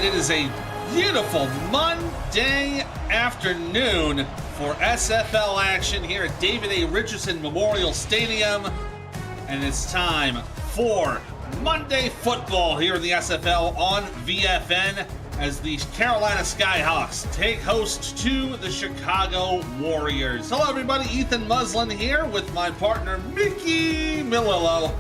and it is a beautiful Monday afternoon for SFL action here at David A. Richardson Memorial Stadium. And it's time for Monday football here in the SFL on VFN as the Carolina Skyhawks take host to the Chicago Warriors. Hello everybody, Ethan Muslin here with my partner Mickey Milillo.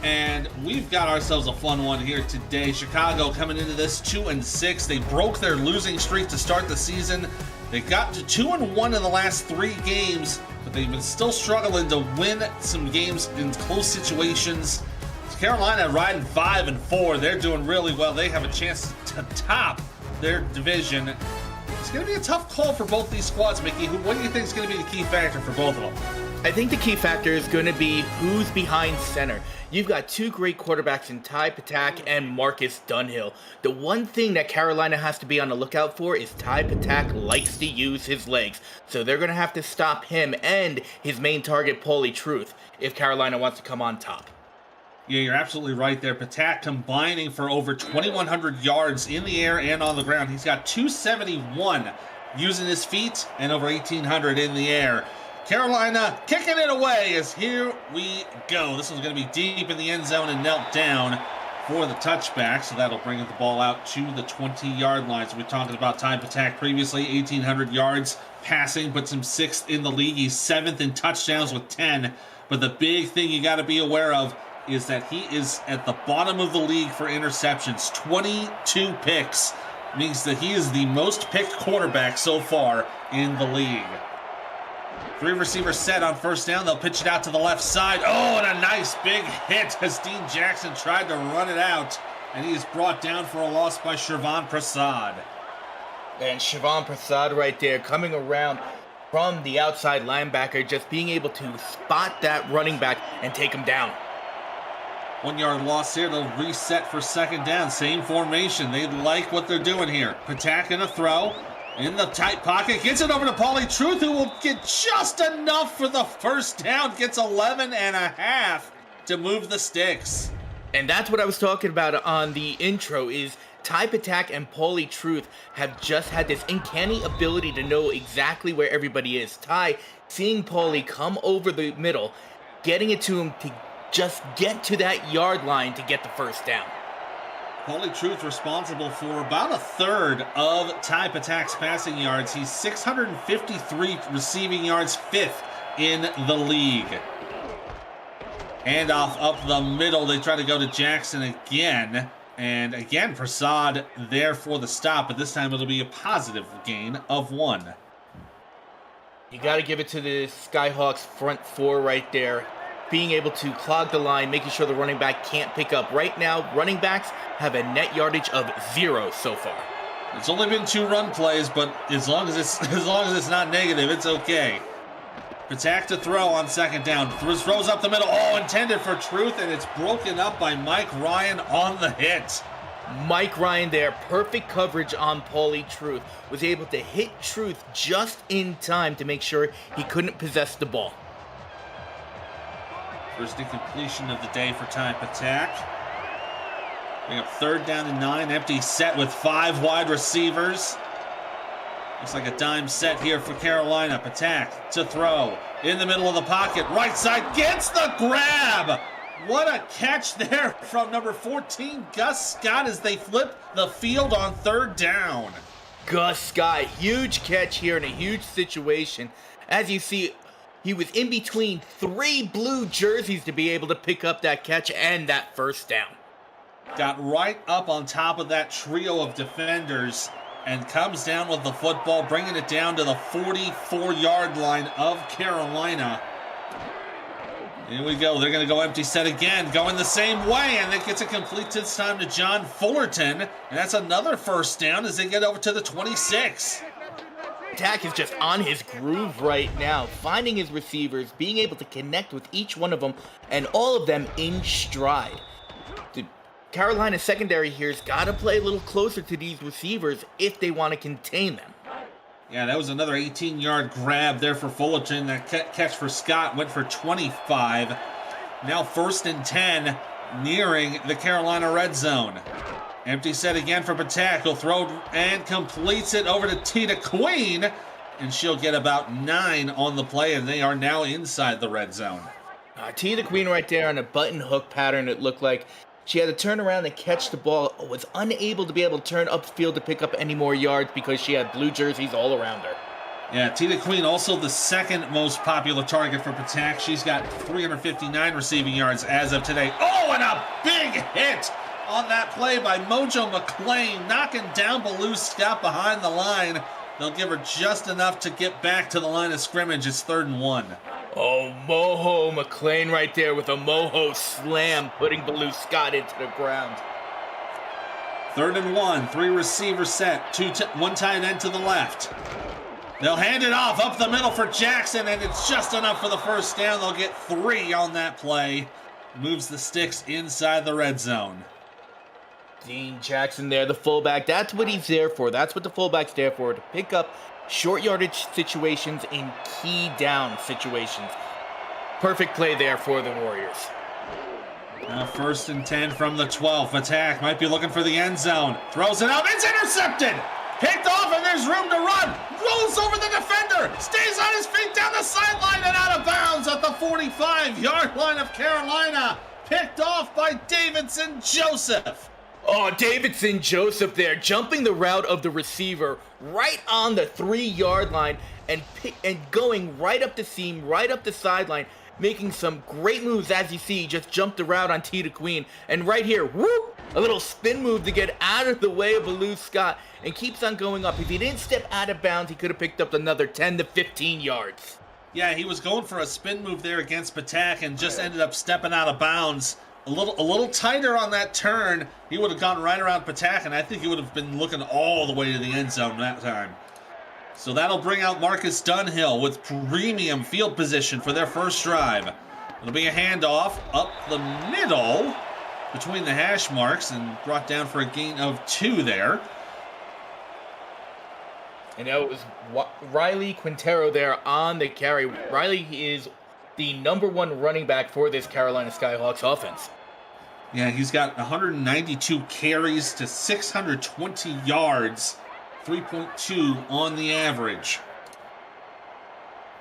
And we've got ourselves a fun one here today. Chicago coming into this 2-6. They broke their losing streak to start the season. They got to 2-1 in the last 3 games, but they've been still struggling to win some games in close situations. Carolina riding 5-4. They're doing really well. They have a chance to top their division. It's going to be a tough call for both these squads, Mickey. What do you think is going to be the key factor for both of them? I think the key factor is going to be who's behind center. You've got 2 great quarterbacks in Ty Patak and Marcus Dunhill. The one thing that Carolina has to be on the lookout for is Ty Patak likes to use his legs. So they're going to have to stop him and his main target, Paulie Truth, if Carolina wants to come on top. Yeah, you're absolutely right there. Patak combining for over 2,100 yards in the air and on the ground. He's got 271 using his feet and over 1,800 in the air. Carolina kicking it away as here we go. This one's going to be deep in the end zone and knelt down for the touchback. So that'll bring the ball out to the 20-yard line. So we talked about Ty Patak previously, 1,800 yards passing, puts him 6th in the league. He's 7th in touchdowns with 10. But the big thing you got to be aware of is that he is at the bottom of the league for interceptions. 22 picks means that he is the most picked quarterback so far in the league. 3 receivers set on first down. They'll pitch it out to the left side. Oh, and a nice big hit as Dean Jackson tried to run it out. And he is brought down for a loss by Shervon Prasad. And Shervon Prasad right there coming around from the outside linebacker, just being able to spot that running back and take him down. 1-yard loss here. They'll reset for second down. Same formation. They like what they're doing here. Patak in a throw. In the tight pocket, gets it over to Paulie Truth, who will get just enough for the first down. Gets 11.5 to move the sticks. And that's what I was talking about on the intro, is Ty Patak and Paulie Truth have just had this uncanny ability to know exactly where everybody is. Ty, seeing Paulie come over the middle, getting it to him to just get to that yard line to get the first down. Paulie Truth responsible for about 1/3 of Ty Patak's passing yards. He's 653 receiving yards, 5th in the league. Handoff up the middle. They try to go to Jackson again. And again, Prasad there for the stop, but this time it'll be a positive gain of 1. You got to give it to the Skyhawks front 4 right there. Being able to clog the line, making sure the running back can't pick up. Right now, running backs have a net yardage of 0 so far. It's only been 2 run plays, but as long as it's not negative, it's okay. Patak to throw on second down. Throws up the middle. Oh, intended for Truth, and it's broken up by Mike Ryan on the hit. Mike Ryan there, perfect coverage on Paulie Truth. Was able to hit Truth just in time to make sure he couldn't possess the ball. First incompletion of the day for Ty Patak. Bring up 3rd down and 9. Empty set with 5 wide receivers. Looks like a dime set here for Carolina. Patak to throw. In the middle of the pocket. Right side gets the grab. What a catch there from number 14, Gus Scott, as they flip the field on 3rd down. Gus Scott, huge catch here in a huge situation. As you see, he was in between 3 blue jerseys to be able to pick up that catch and that first down. Got right up on top of that trio of defenders and comes down with the football, bringing it down to the 44-yard line of Carolina. Here we go. They're going to go empty set again, going the same way, and it gets it complete this time to John Fullerton. And that's another first down as they get over to the 26. Patak is just on his groove right now, finding his receivers, being able to connect with each one of them, and all of them in stride. The Carolina secondary here's got to play a little closer to these receivers if they want to contain them. Yeah, that was another 18-yard grab there for Fullerton. That catch for Scott went for 25. Now 1st and 10, nearing the Carolina red zone. Empty set again for Patak. He'll throw and completes it over to Tita Queen. And she'll get about 9 on the play, and they are now inside the red zone. Tita Queen right there on a button hook pattern, it looked like. She had to turn around and catch the ball, was unable to be able to turn upfield to pick up any more yards because she had blue jerseys all around her. Yeah, Tita Queen also the second most popular target for Patak. She's got 359 receiving yards as of today. Oh, and a big hit on that play by Mojo McClain, knocking down Baloo Scott behind the line. They'll give her just enough to get back to the line of scrimmage. It's 3rd and 1. Oh, Mojo McClain right there with a Mojo slam, putting Baloo Scott into the ground. 3rd and 1, 3 receiver set, 1 tight end to the left. They'll hand it off up the middle for Jackson, and it's just enough for the first down. They'll get 3 on that play. Moves the sticks inside the red zone. Dean Jackson there, the fullback. That's what he's there for. That's what the fullback's there for, to pick up short yardage situations in key down situations. Perfect play there for the Warriors. Now 1st and 10 from the 12. Attack might be looking for the end zone. Throws it up. It's intercepted. Picked off, and there's room to run. Rolls over the defender. Stays on his feet down the sideline and out of bounds at the 45-yard line of Carolina. Picked off by Davidson Joseph. Oh, Davidson Joseph there, jumping the route of the receiver right on the 3-yard line and going right up the seam, right up the sideline, making some great moves. As you see, he just jumped the route on Tita Queen. And right here, whoop, a little spin move to get out of the way of Baloo Scott, and keeps on going up. If he didn't step out of bounds, he could have picked up another 10 to 15 yards. Yeah, he was going for a spin move there against Patak and just ended up stepping out of bounds. A little tighter on that turn, he would have gone right around Patak, and I think he would have been looking all the way to the end zone that time. So that'll bring out Marcus Dunhill with premium field position for their first drive. It'll be a handoff up the middle between the hash marks and brought down for a gain of 2 there. And that was Riley Quintero there on the carry. Riley is the #1 running back for this Carolina Skyhawks offense. Yeah, he's got 192 carries to 620 yards, 3.2 on the average.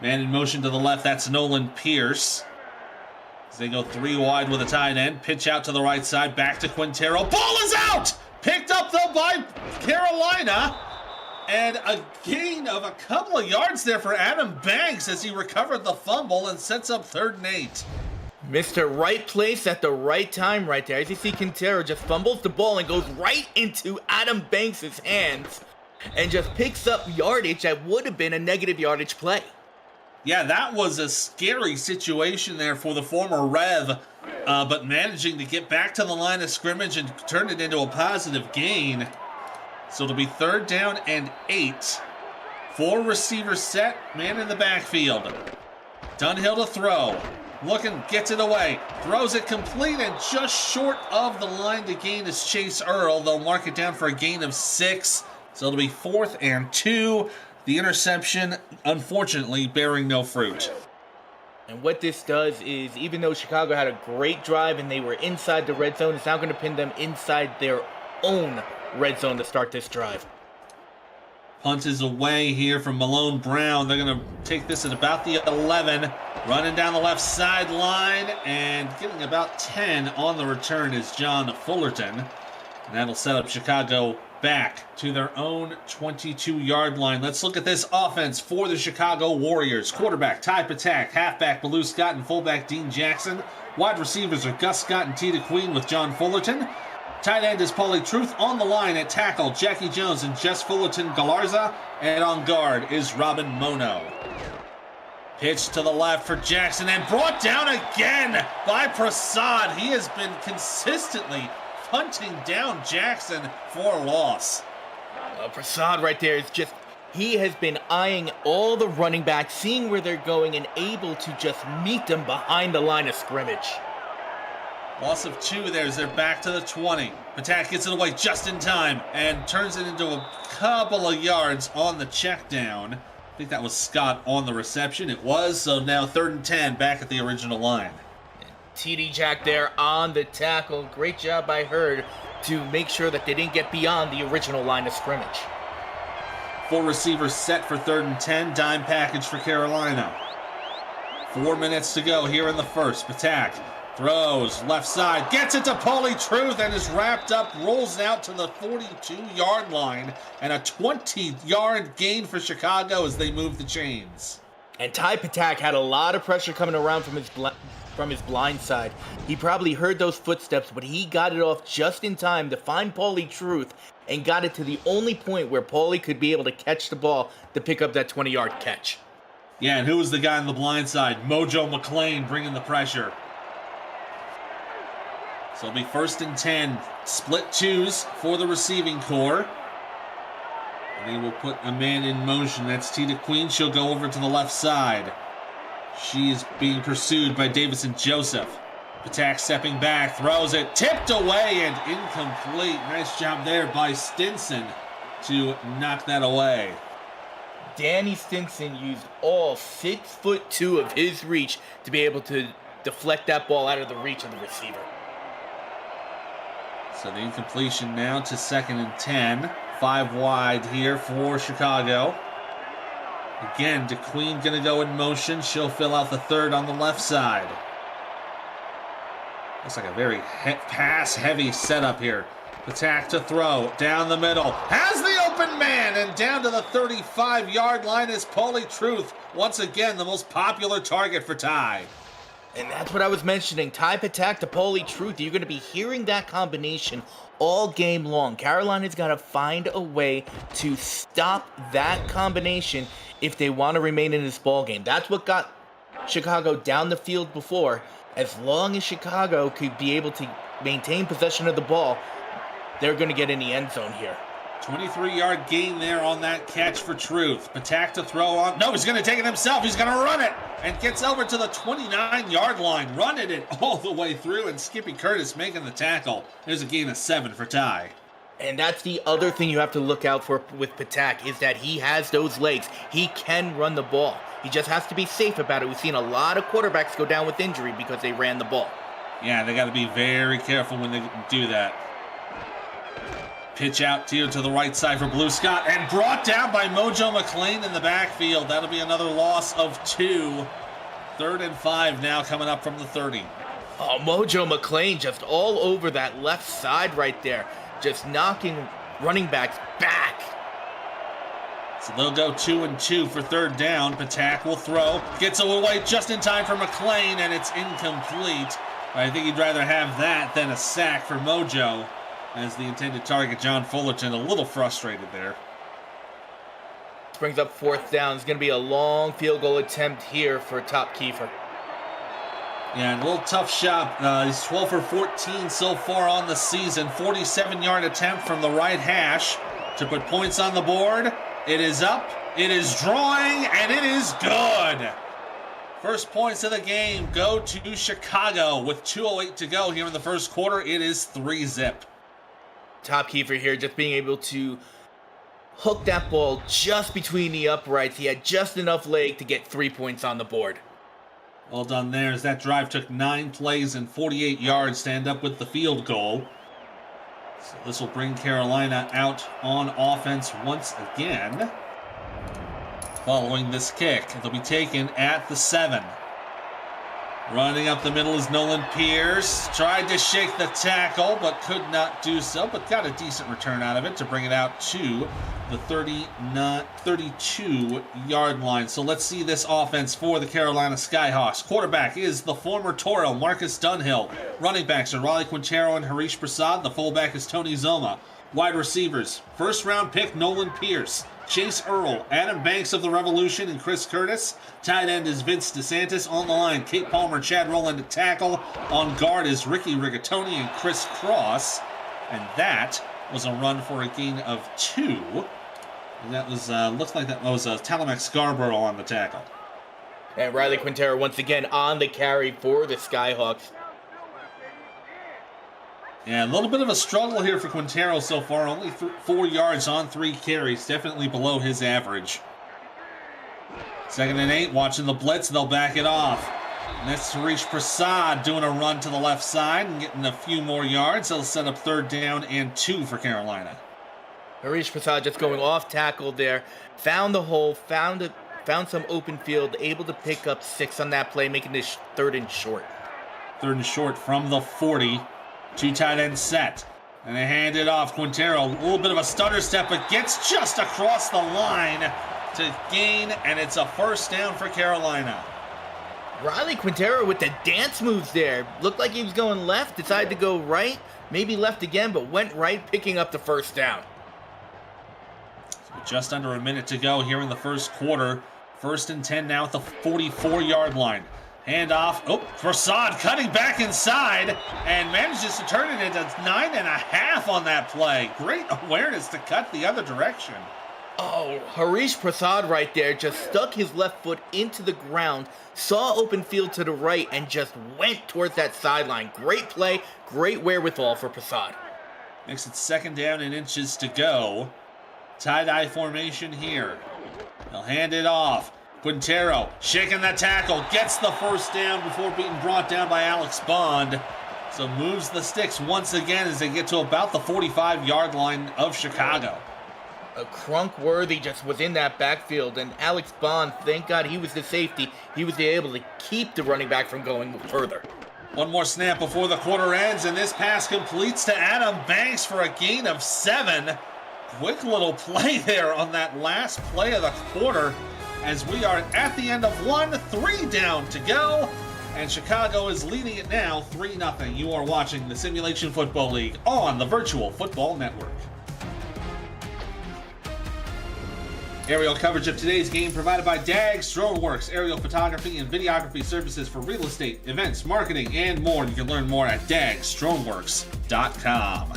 Man in motion to the left, that's Nolan Pierce. As they go 3 wide with a tight end, pitch out to the right side, back to Quintero. Ball is out! Picked up though by Carolina. And a gain of a couple of yards there for Adam Banks as he recovered the fumble and sets up 3rd and 8. Mr. Right place at the right time right there. As you see, Quintero just fumbles the ball and goes right into Adam Banks' hands and just picks up yardage that would have been a negative yardage play. Yeah, that was a scary situation there for the former Rev, but managing to get back to the line of scrimmage and turn it into a positive gain. So it'll be 3rd down and 8. 4 receivers set, man in the backfield. Dunhill to throw. Looking, gets it away. Throws it complete and just short of the line to gain is Chase Earl. They'll mark it down for a gain of 6. So it'll be 4th and 2. The interception, unfortunately, bearing no fruit. And what this does is, even though Chicago had a great drive and they were inside the red zone, it's now going to pin them inside their own red zone to start this drive. Punt is away here from Malone Brown. They're going to take this at about the 11. Running down the left sideline and getting about 10 on the return is John Fullerton. And that'll set up Chicago back to their own 22-yard line. Let's look at this offense for the Chicago Warriors. Quarterback Ty Patak, halfback Baloo Scott, and fullback Dean Jackson. Wide receivers are Gus Scott and Tita Queen with John Fullerton. Tight end is Paulie Truth. On the line at tackle, Jackie Jones and Jess Fullerton Galarza. And on guard is Robin Mono. Pitch to the left for Jackson and brought down again by Prasad. He has been consistently hunting down Jackson for a loss. Prasad right there is just, he has been eyeing all the running backs, seeing where they're going and able to just meet them behind the line of scrimmage. Loss of 2 there as they're back to the 20. Patak gets it away just in time and turns it into a couple of yards on the check down. I think that was Scott on the reception. It was, so now 3rd and 10 back at the original line. TD Jack there on the tackle. Great job by her to make sure that they didn't get beyond the original line of scrimmage. 4 receivers set for 3rd and 10. Dime package for Carolina. 4 minutes to go here in the first. Patak throws left side, gets it to Paulie Truth, and is wrapped up, rolls out to the 42-yard line, and a 20-yard gain for Chicago as they move the chains. And Ty Patak had a lot of pressure coming around from his blind side. He probably heard those footsteps, but he got it off just in time to find Paulie Truth and got it to the only point where Paulie could be able to catch the ball to pick up that 20-yard catch. Yeah, and who was the guy on the blind side? Mojo McClain bringing the pressure. So it'll be 1st and 10. Split twos for the receiving core. And they will put a man in motion. That's Tita Queen. She'll go over to the left side. She is being pursued by Davison Joseph. Patak stepping back, throws it, tipped away and incomplete. Nice job there by Stinson to knock that away. Danny Stinson used all 6'2" of his reach to be able to deflect that ball out of the reach of the receiver. So the incompletion now to 2nd and 10. 5 wide here for Chicago. Again, DeQueen going to go in motion. She'll fill out the 3rd on the left side. Looks like a very pass-heavy setup here. Patak to throw, down the middle. Has the open man, and down to the 35-yard line is Paulie Truth. Once again, the most popular target for Ty. And that's what I was mentioning. Ty Patak to Paulie Truth. You're going to be hearing that combination all game long. Carolina's got to find a way to stop that combination if they want to remain in this ball game. That's what got Chicago down the field before. As long as Chicago could be able to maintain possession of the ball, they're going to get in the end zone here. 23-yard gain there on that catch for Truth. Patak to throw on. No, he's going to take it himself. He's going to run it and gets over to the 29-yard line. Running it all the way through, and Skippy Curtis making the tackle. There's a gain of 7 for Ty. And that's the other thing you have to look out for with Patak, is that he has those legs. He can run the ball. He just has to be safe about it. We've seen a lot of quarterbacks go down with injury because they ran the ball. Yeah, they got to be very careful when they do that. Pitch out here to the right side for Blue Scott, and brought down by Mojo McClain in the backfield. That'll be another loss of 2. 3rd and 5 now coming up from the 30. Oh, Mojo McClain just all over that left side right there, just knocking running backs back. So they'll go 2 and 2 for 3rd down. Patak will throw, gets away just in time for McClain, and it's incomplete. I think he'd rather have that than a sack for Mojo, as the intended target, John Fullerton, a little frustrated there. This brings up 4th down. It's going to be a long field goal attempt here for Top Kiefer. Yeah, and a little tough shot. He's 12 for 14 so far on the season. 47-yard attempt from the right hash to put points on the board. It is up, it is drawing, and it is good. First points of the game go to Chicago with 2:08 to go here in the first quarter. It is 3-zip. Top Kiefer here just being able to hook that ball just between the uprights. He had just enough leg to get 3 points on the board. Well done there, as that drive took 9 plays and 48 yards to end up with the field goal. So this will bring Carolina out on offense once again. Following this kick, it'll be taken at the 7. Running up the middle is Nolan Pierce. Tried to shake the tackle, but could not do so, but got a decent return out of it to bring it out to the 32-yard line. So let's see this offense for the Carolina Skyhawks. Quarterback is the former Toro, Marcus Dunhill. Running backs are Raleigh Quintero and Harish Prasad. The fullback is Tony Zoma. Wide receivers, first-round pick Nolan Pierce, Chase Earl, Adam Banks of the Revolution, and Chris Curtis. Tight end is Vince DeSantis. On the line, Kate Palmer, Chad Rowland to tackle. On guard is Ricky Rigatoni and Chris Cross. And that was a run for a gain of 2. And that was, looks like that was Talamak Scarborough on the tackle. And Riley Quintero once again on the carry for the Skyhawks. Yeah, a little bit of a struggle here for Quintero so far. Only 4 yards on 3 carries. Definitely below his average. 2nd and 8, watching the blitz. They'll back it off. And that's Harish Prasad doing a run to the left side and getting a few more yards. They'll set up 3rd down and 2 for Carolina. Harish Prasad just going off tackle there. Found the hole, found some open field, able to pick up 6 on that play, making this 3rd and short. 3rd and short from the 40. 2 tight end set. And they hand it off. Quintero, a little bit of a stutter step, but gets just across the line to gain, and it's a 1st down for Carolina. Riley Quintero with the dance moves there. Looked like he was going left, decided to go right, maybe left again, but went right, picking up the 1st down. So just under a minute to go here in the 1st quarter. 1st and 10 now at the 44-yard line. Hand off. Oh, Prasad cutting back inside and manages to turn it into 9.5 on that play. Great awareness to cut the other direction. Oh, Harish Prasad right there just stuck his left foot into the ground, saw open field to the right, and just went towards that sideline. Great play, great wherewithal for Prasad. Makes it 2nd down and inches to go. Tie-dye formation here. They'll hand it off. Quintero shaking the tackle, gets the 1st down before being brought down by Alex Bond. So moves the sticks once again as they get to about the 45-yard line of Chicago. A Crunk-worthy just was in that backfield, and Alex Bond, thank God he was the safety. He was able to keep the running back from going further. One more snap before the quarter ends, and this pass completes to Adam Banks for a gain of 7. Quick little play there on that last play of the quarter as we are at the end of 1, 3 down to go, and Chicago is leading it now 3-0. You are watching the Simulation Football League on the Virtual Football Network. Aerial coverage of today's game provided by DAGS DroneWorks, aerial photography and videography services for real estate, events, marketing, and more. You can learn more at dagsdroneworks.com.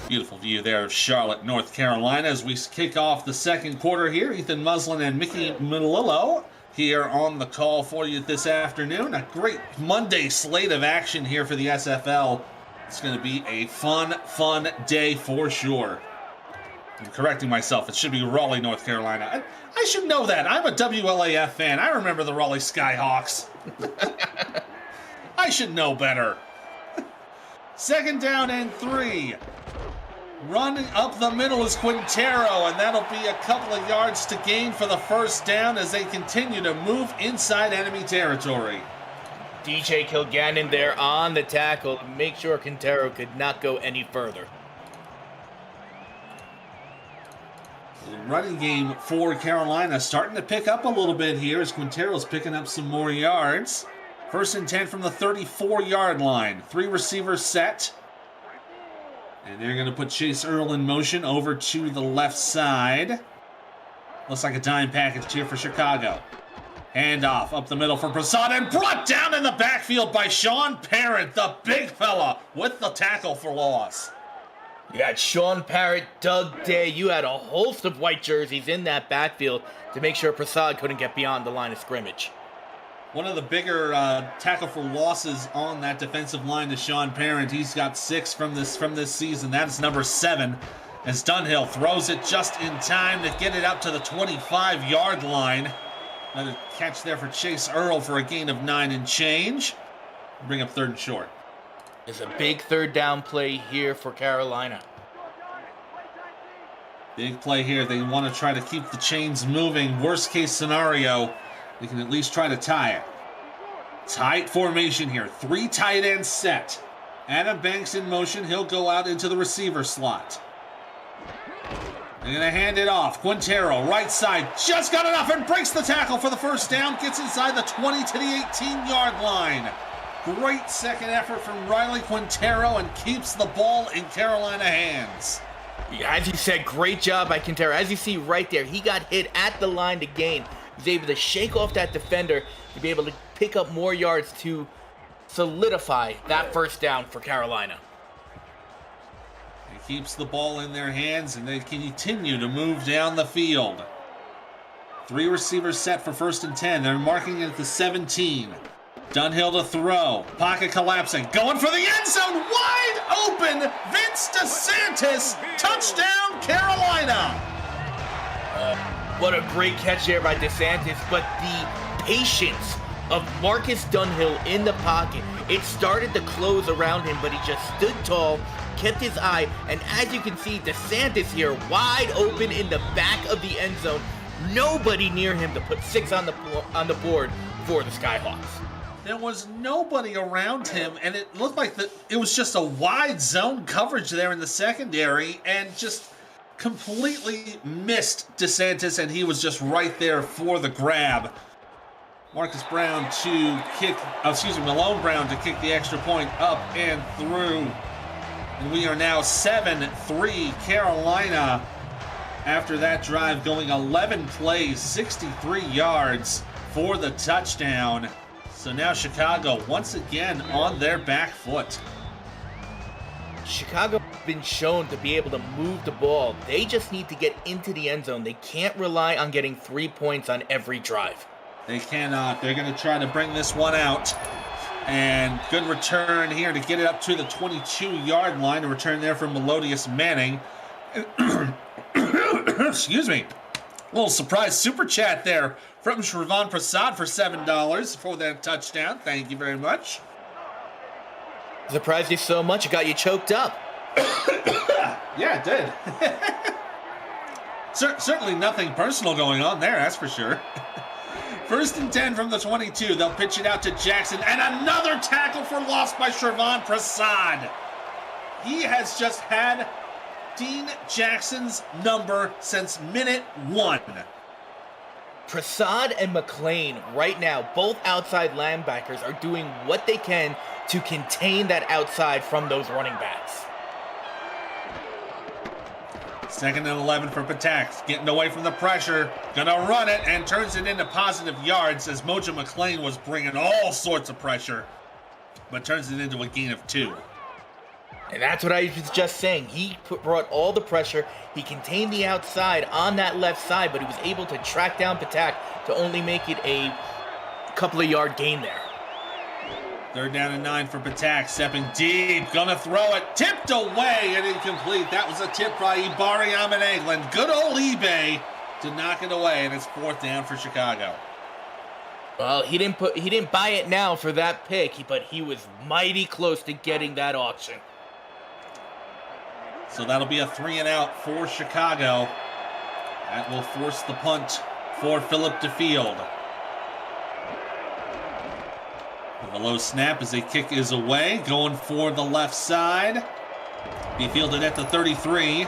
Beautiful view there of Charlotte, North Carolina as we kick off the 2nd quarter here. Ethan Muslin and Mickey Melillo here on the call for you this afternoon. A great Monday slate of action here for the SFL. It's going to be a fun day for sure. I'm correcting myself. It should be Raleigh, North Carolina. I should know that. I'm a WLAF fan. I remember the Raleigh Skyhawks. I should know better. 2nd down and 3. Running up the middle is Quintero, and that'll be a couple of yards to gain for the 1st down as they continue to move inside enemy territory. DJ Kilgannon there on the tackle to make sure Quintero could not go any further. The running game for Carolina starting to pick up a little bit here as Quintero's picking up some more yards. 1st and 10 from the 34-yard line. 3 receivers set. And they're going to put Chase Earl in motion over to the left side. Looks like a dime package here for Chicago. Handoff up the middle for Prasad and brought down in the backfield by Sean Parent, the big fella, with the tackle for loss. You had Sean Parrott, Doug Day. You had a host of white jerseys in that backfield to make sure Prasad couldn't get beyond the line of scrimmage. One of the bigger tackle for losses on that defensive line is Sean Parent. He's got 6 from this season. That is number 7. As Dunhill throws it just in time to get it up to the 25-yard line. Another catch there for Chase Earl for a gain of 9 and change. Bring up 3rd and short. It's a big 3rd down play here for Carolina. Big play here. They want to try to keep the chains moving. Worst case scenario, they can at least try to tie it. Tight formation here. 3 tight ends set. Adam Banks in motion. He'll go out into the receiver slot. They're going to hand it off. Quintero, right side, just got enough and breaks the tackle for the 1st down. Gets inside the 20 to the 18-yard line. Great second effort from Riley Quintero and keeps the ball in Carolina hands. As you said, great job by Quintero. As you see right there, he got hit at the line to gain. He was able to shake off that defender to be able to pick up more yards to solidify that 1st down for Carolina. It keeps the ball in their hands and they continue to move down the field. 3 receivers set for 1st and 10. They're marking it at the 17. Dunhill to throw. Pocket collapsing. Going for the end zone. Wide open. Vince DeSantis. Touchdown, Carolina. What a great catch there by DeSantis, but the patience of Marcus Dunhill in the pocket. It started to close around him, but he just stood tall, kept his eye, and as you can see, DeSantis here wide open in the back of the end zone. Nobody near him to put 6 on the board for the Skyhawks. There was nobody around him, and it looked like it was just a wide zone coverage there in the secondary, and just completely missed DeSantis, and he was just right there for the grab. Malone Brown to kick the extra point up and through. And we are now 7-3 Carolina after that drive, going 11 plays, 63 yards for the touchdown. So now Chicago once again on their back foot. Chicago has been shown to be able to move the ball. They just need to get into the end zone. They can't rely on getting 3 points on every drive. They cannot. They're going to try to bring this one out. And good return here to get it up to the 22-yard line. A return there from Melodious Manning. Excuse me. A little surprise super chat there from Shravan Prasad for $7 for that touchdown. Thank you very much. Surprised you so much, it got you choked up. Yeah, it did. Certainly nothing personal going on there, that's for sure. 1st and 10 from the 22. They'll pitch it out to Jackson. And another tackle for loss by Shravan Prasad. He has just had Dean Jackson's number since minute 1. Prasad and McLean right now, both outside linebackers, are doing what they can to contain that outside from those running backs. 2nd and 11 for Patak. Getting away from the pressure. Gonna run it and turns it into positive yards as Mojo McLean was bringing all sorts of pressure, but turns it into a gain of 2. And that's what I was just saying. He brought all the pressure. He contained the outside on that left side, but he was able to track down Patak to only make it a couple of yard gain there. 3rd down and 9 for Patak. Stepping deep. Gonna throw it. Tipped away and incomplete. That was a tip by Ibari Amenegland. Good old eBay to knock it away, and it's 4th down for Chicago. Well, he didn't buy it now for that pick, but he was mighty close to getting that auction. So that'll be a 3-and-out for Chicago. That will force the punt for Philip DeField. The low snap as a kick is away. Going for the left side. Be fielded at the 33.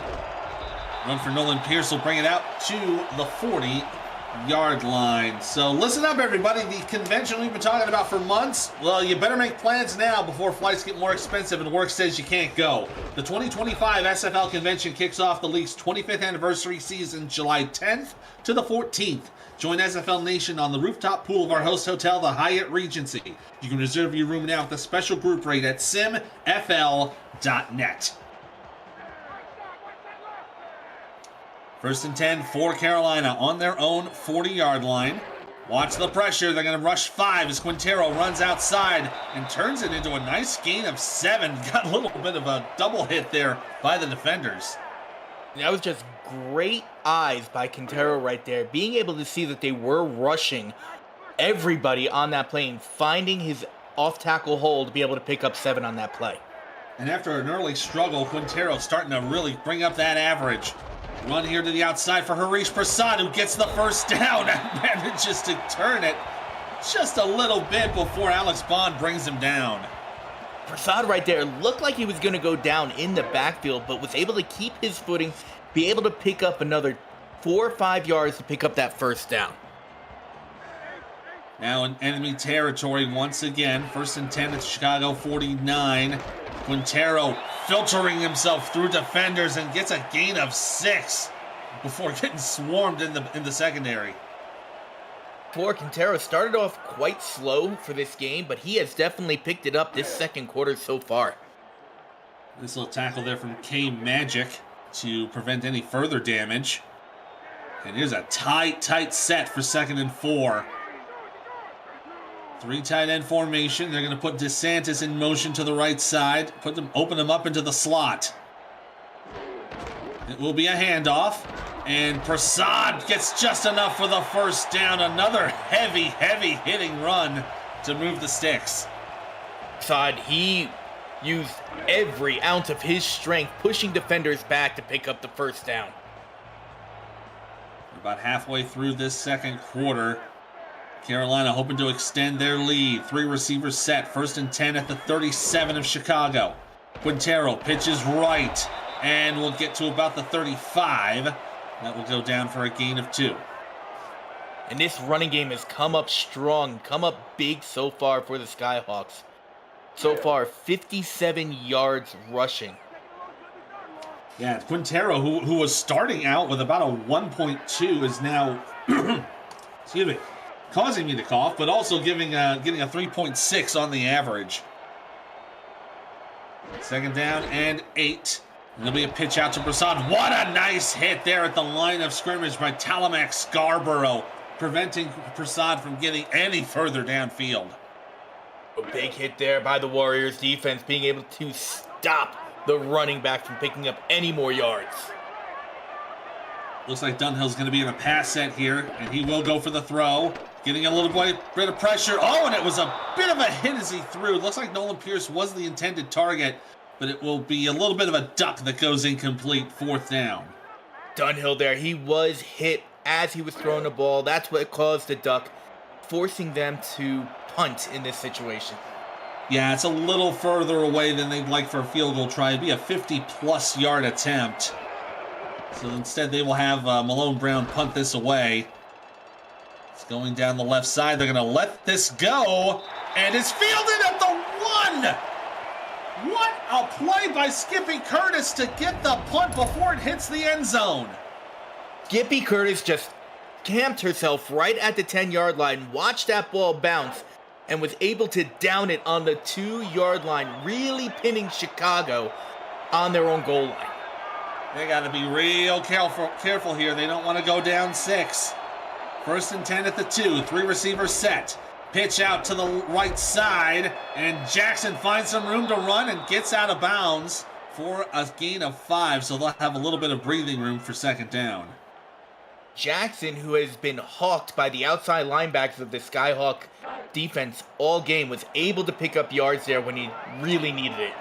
Run for Nolan Pierce will bring it out to the 40-yard line. So listen up, everybody. The convention we've been talking about for months, well, you better make plans now before flights get more expensive and work says you can't go. The 2025 SFL convention kicks off the league's 25th anniversary season July 10th to the 14th. Join SFL Nation on the rooftop pool of our host hotel, the Hyatt Regency. You can reserve your room now with a special group rate at simfl.net. 1st and 10 for Carolina on their own 40-yard line. Watch the pressure. They're going to rush 5 as Quintero runs outside and turns it into a nice gain of 7. Got a little bit of a double hit there by the defenders. That was just great eyes by Quintero right there, being able to see that they were rushing everybody on that play and finding his off-tackle hole to be able to pick up 7 on that play. And after an early struggle, Quintero starting to really bring up that average. Run here to the outside for Harish Prasad, who gets the first down and manages to turn it just a little bit before Alex Bond brings him down. Prasad right there looked like he was going to go down in the backfield, but was able to keep his footing, be able to pick up another 4 or 5 yards to pick up that first down. Now in enemy territory once again. 1st and 10 at Chicago 49. Quintero filtering himself through defenders and gets a gain of 6 before getting swarmed in the secondary. Quintero started off quite slow for this game, but he has definitely picked it up this second quarter so far. This little tackle there from K Magic to prevent any further damage. And here's a tight set for 2nd and 4. 3 tight end formation. They're going to put DeSantis in motion to the right side. Open them up into the slot. It will be a handoff. And Prasad gets just enough for the first down. Another heavy hitting run to move the sticks. Prasad, he used every ounce of his strength, pushing defenders back to pick up the first down. We're about halfway through this second quarter. Carolina hoping to extend their lead. 3 receivers set. 1st and 10 at the 37 of Chicago. Quintero pitches right and will get to about the 35. That will go down for a gain of 2. And this running game has come up strong, come up big so far for the Skyhawks. So far, 57 yards rushing. Yeah, Quintero, who was starting out with about a 1.2, is now, excuse me, causing me to cough, but also getting a 3.6 on the average. 2nd down and 8. And there'll be a pitch out to Prasad. What a nice hit there at the line of scrimmage by Talamac Scarborough, preventing Prasad from getting any further downfield. A big hit there by the Warriors defense, being able to stop the running back from picking up any more yards. Looks like Dunhill's going to be in a pass set here, and he will go for the throw. Getting a little bit of pressure. Oh, and it was a bit of a hit as he threw. Looks like Nolan Pierce was the intended target, but it will be a little bit of a duck that goes incomplete. 4th down. Dunhill there, he was hit as he was throwing the ball. That's what caused the duck, forcing them to punt in this situation. Yeah, it's a little further away than they'd like for a field goal try. It'd be a 50-plus yard attempt. So instead they will have Malone Brown punt this away. It's going down the left side. They're going to let this go. And it's fielded at the 1! What a play by Skippy Curtis to get the punt before it hits the end zone. Skippy Curtis just camped herself right at the 10-yard line, watched that ball bounce, and was able to down it on the 2-yard line, really pinning Chicago on their own goal line. They got to be real careful here. They don't want to go down 6. 1st and 10 at the 2. 3 receivers set. Pitch out to the right side, and Jackson finds some room to run and gets out of bounds for a gain of 5, so they'll have a little bit of breathing room for 2nd down. Jackson, who has been hawked by the outside linebackers of the Skyhawk defense all game, was able to pick up yards there when he really needed it.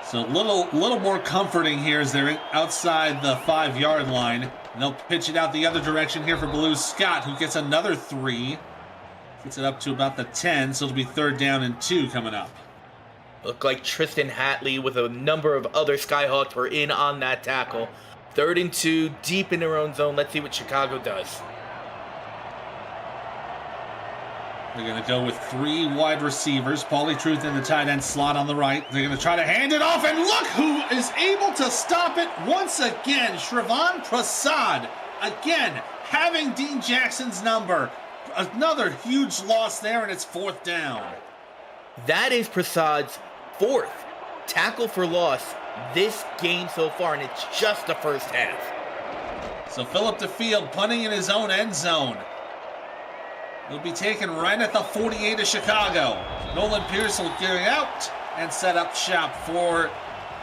So a little more comforting here as they're outside the 5-yard line. And they'll pitch it out the other direction here for Blue Scott, who gets another 3. Gets it up to about the 10, so it'll be 3rd down and 2 coming up. Looked like Tristan Hatley with a number of other Skyhawks were in on that tackle. 3rd and 2, deep in their own zone. Let's see what Chicago does. They're going to go with 3 wide receivers. Paulie Truth in the tight end slot on the right. They're going to try to hand it off, and look who is able to stop it once again. Shravan Prasad, again, having Dean Jackson's number. Another huge loss there, and it's 4th down. That is Prasad's 4th tackle for loss this game so far, and it's just the first half. So Philip DeField punting in his own end zone. Will be taken right at the 48 of Chicago. Nolan Pierce will carry out and set up shop for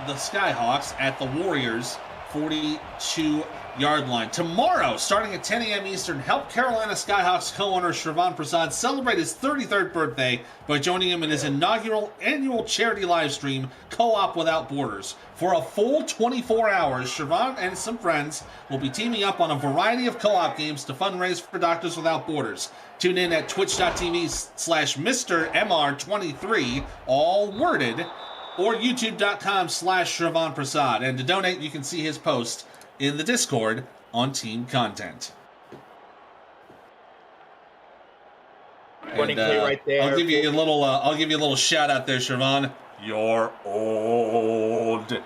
the Skyhawks at the Warriors' 42-yard line. Tomorrow, starting at 10 a.m. Eastern, help Carolina Skyhawks co-owner Shravan Prasad celebrate his 33rd birthday by joining him in his inaugural annual charity live stream, Co-op Without Borders. For a full 24 hours, Shravan and some friends will be teaming up on a variety of co-op games to fundraise for Doctors Without Borders. Tune in at twitch.tv/MrMR23, all worded, or youtube.com/Shravan Prasad. And to donate, you can see his post in the Discord on Team Content. Running play right there. I'll give you a little shout out there, Shravan. You're old.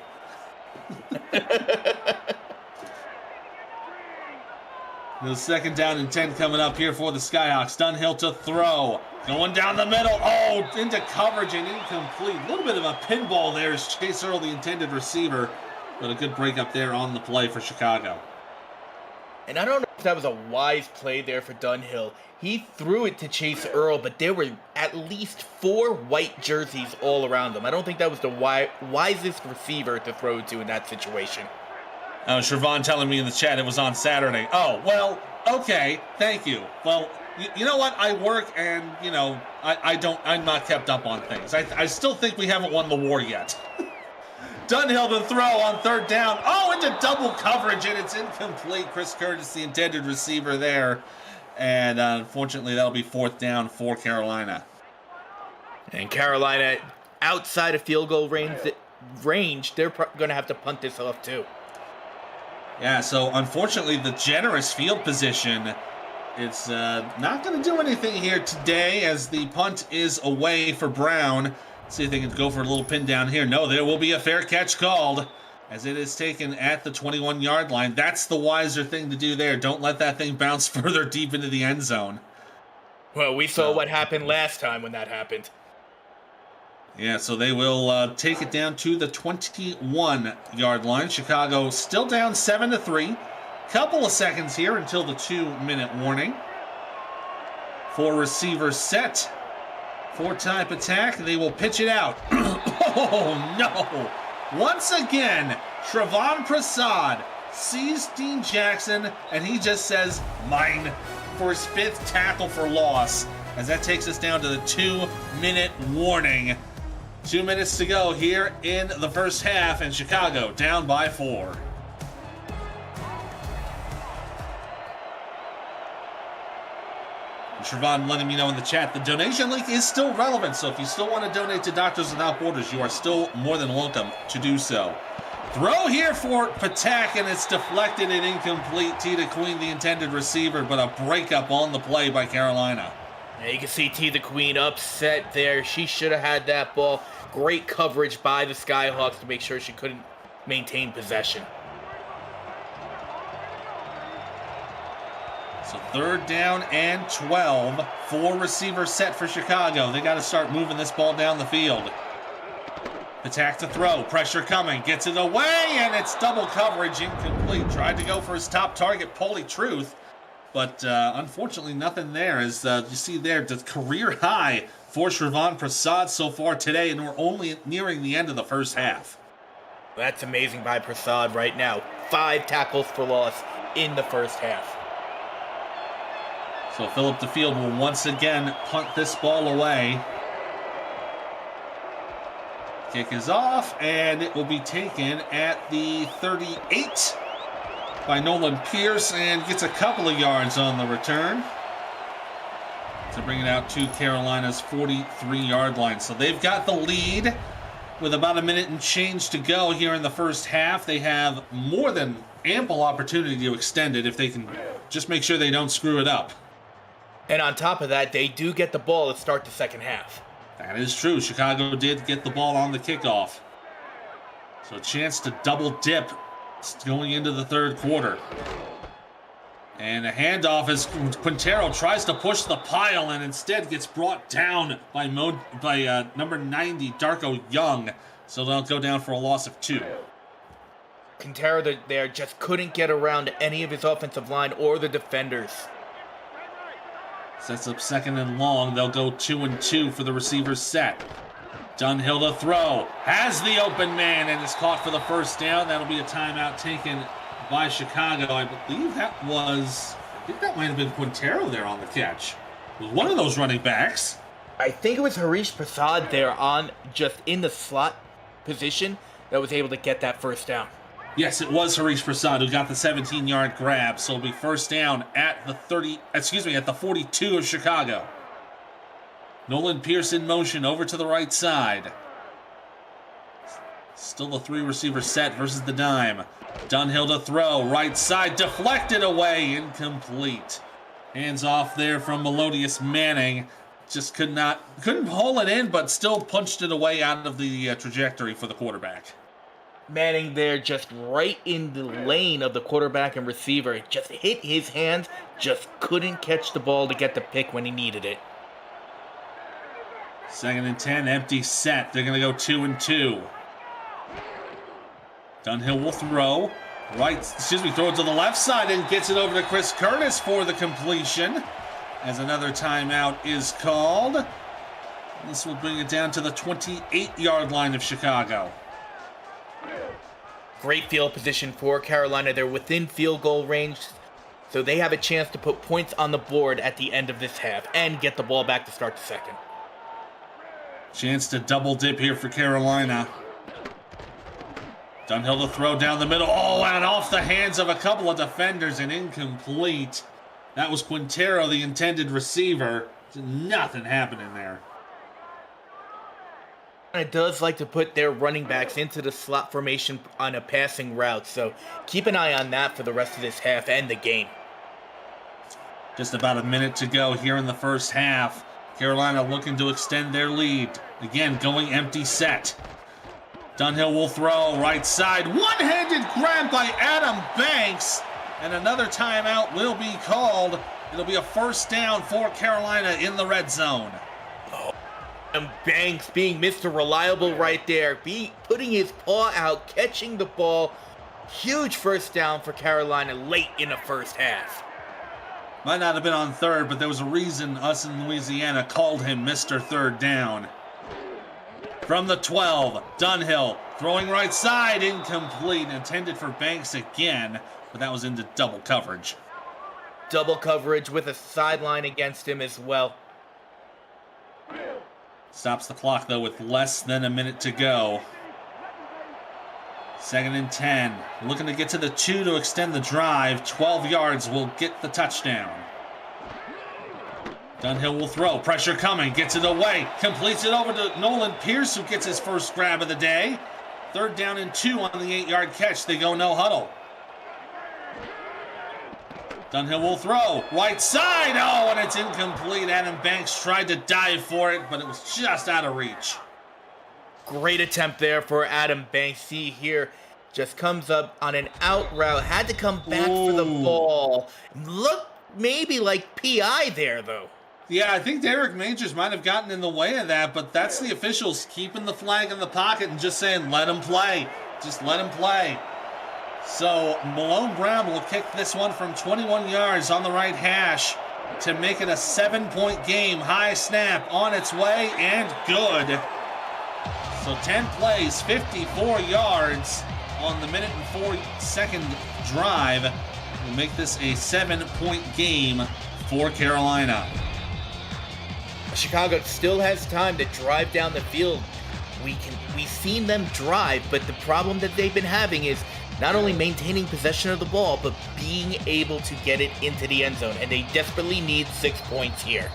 The 2nd down and 10 coming up here for the Skyhawks. Dunhill to throw. Going down the middle. Oh, into coverage and incomplete. A little bit of a pinball there as Chase Earl, the intended receiver. But a good break up there on the play for Chicago. And I don't know if that was a wise play there for Dunhill. He threw it to Chase Earl, but there were at least 4 white jerseys all around him. I don't think that was the wisest receiver to throw to in that situation. Shervon telling me in the chat it was on Saturday. Oh, well, okay, thank you. Well, you know what? I work and, I'm not kept up on things. I still think we haven't won the war yet. Dunhill to throw on third down. Oh, into double coverage, and it's incomplete. Chris Curtis, the intended receiver there. And unfortunately, that'll be fourth down for Carolina. And Carolina, outside of field goal range, they're going to have to punt this off too. Yeah, so unfortunately, the generous field position is not going to do anything here today as the punt is away for Brown. See if they can go for a little pin down here. No, there will be a fair catch called as it is taken at the 21-yard line. That's the wiser thing to do there. Don't let that thing bounce further deep into the end zone. Well, we saw what happened last time when that happened. Yeah, so they will take it down to the 21-yard line. Chicago still down 7-3. Couple of seconds here until the 2-minute warning. 4 receivers set. 4-type attack. They will pitch it out. Oh, no. Once again, Shervon Prasad sees Dean Jackson, and he just says, mine, for his 5th tackle for loss, as that takes us down to the 2-minute warning. 2 minutes to go here in the first half, and Chicago down by 4. Shervon letting me know in the chat, the donation link is still relevant, so if you still want to donate to Doctors Without Borders, you are still more than welcome to do so. Throw here for Patak, and it's deflected and incomplete. Tita Queen, the intended receiver, but a breakup on the play by Carolina. Yeah, you can see T the Queen upset there. She should have had that ball. Great coverage by the Skyhawks to make sure she couldn't maintain possession. So 3rd down and 12. 4 receivers set for Chicago. They got to start moving this ball down the field. Attack to throw. Pressure coming. Gets it away, and it's double coverage. Incomplete. Tried to go for his top target, Paulie Truth. But unfortunately, nothing there. As you see there, the career high for Shervon Prasad so far today, and we're only nearing the end of the first half. That's amazing by Prasad right now. 5 tackles for loss in the first half. So Philip DeField will once again punt this ball away. Kick is off, and it will be taken at the 38 by Nolan Pierce, and gets a couple of yards on the return to bring it out to Carolina's 43-yard line. So they've got the lead with about a minute and change to go here in the first half. They have more than ample opportunity to extend it if they can just make sure they don't screw it up. And on top of that, they do get the ball to start the second half. That is true. Chicago did get the ball on the kickoff. So a chance to double dip going into the third quarter. And a handoff as Quintero tries to push the pile and instead gets brought down by number 90, Darko Young. So they'll go down for a loss of 2. Quintero there just couldn't get around any of his offensive line or the defenders. Sets up 2nd and long. They'll go 2-2 for the receiver set. Dunhill to throw. Has the open man and is caught for the first down. That'll be a timeout taken by Chicago. I think that might have been Quintero there on the catch. It was one of those running backs. I think it was Harish Prasad there on just in the slot position that was able to get that first down. Yes, it was Harish Prasad who got the 17-yard grab, so it'll be first down at the 42 of Chicago. Nolan Pierce in motion over to the right side. Still a 3-receiver set versus the dime. Dunhill to throw, right side, deflected away, incomplete. Hands off there from Melodious Manning. Just couldn't pull it in, but still punched it away out of the trajectory for the quarterback. Manning there just right in the lane of the quarterback and receiver. It just hit his hands, just couldn't catch the ball to get the pick when he needed it. 2nd and 10, empty set. They're going to go 2-2. Dunhill will throw. Throw it to the left side and gets it over to Chris Curtis for the completion. As another timeout is called. This will bring it down to the 28-yard line of Chicago. Great field position for Carolina. They're within field goal range, so they have a chance to put points on the board at the end of this half and get the ball back to start the second. Chance to double dip here for Carolina. Dunhill to throw down the middle. Oh, and off the hands of a couple of defenders and incomplete. That was Quintero, the intended receiver. Nothing happening there. It does like to put their running backs into the slot formation on a passing route, so keep an eye on that for the rest of this half and the game. Just about a minute to go here in the first half. Carolina looking to extend their lead. Again, going empty set. Dunhill will throw right side. One-handed grab by Adam Banks. And another timeout will be called. It'll be a first down for Carolina in the red zone. And Banks being Mr. Reliable right there, putting his paw out, catching the ball. Huge first down for Carolina late in the first half. Might not have been on third, but there was a reason us in Louisiana called him Mr. Third Down. From the 12, Dunhill throwing right side, incomplete, intended for Banks again, but that was into double coverage. Double coverage with a sideline against him as well. Stops the clock, though, with less than a minute to go. 2nd and 10. Looking to get to the 2 to extend the drive. 12 yards will get the touchdown. Dunhill will throw. Pressure coming. Gets it away. Completes it over to Nolan Pierce, who gets his first grab of the day. 3rd down and 2 on the 8-yard catch. They go no huddle. Dunhill will throw. Right side. Oh, and it's incomplete. Adam Banks tried to dive for it, but it was just out of reach. Great attempt there for Adam Banks. See here, just comes up on an out route. Had to come back for the ball. Look, maybe like PI there, though. Yeah, I think Derek Majors might have gotten in the way of that, but that's the officials keeping the flag in the pocket and just saying, let him play. Just let him play. So Malone Brown will kick this one from 21 yards on the right hash to make it a 7-point game. High snap on its way and good. So 10 plays, 54 yards on the minute and 4-second drive will make this a 7-point game for Carolina. Chicago still has time to drive down the field. We've seen them drive, but the problem that they've been having is not only maintaining possession of the ball, but being able to get it into the end zone, and they desperately need 6 points here.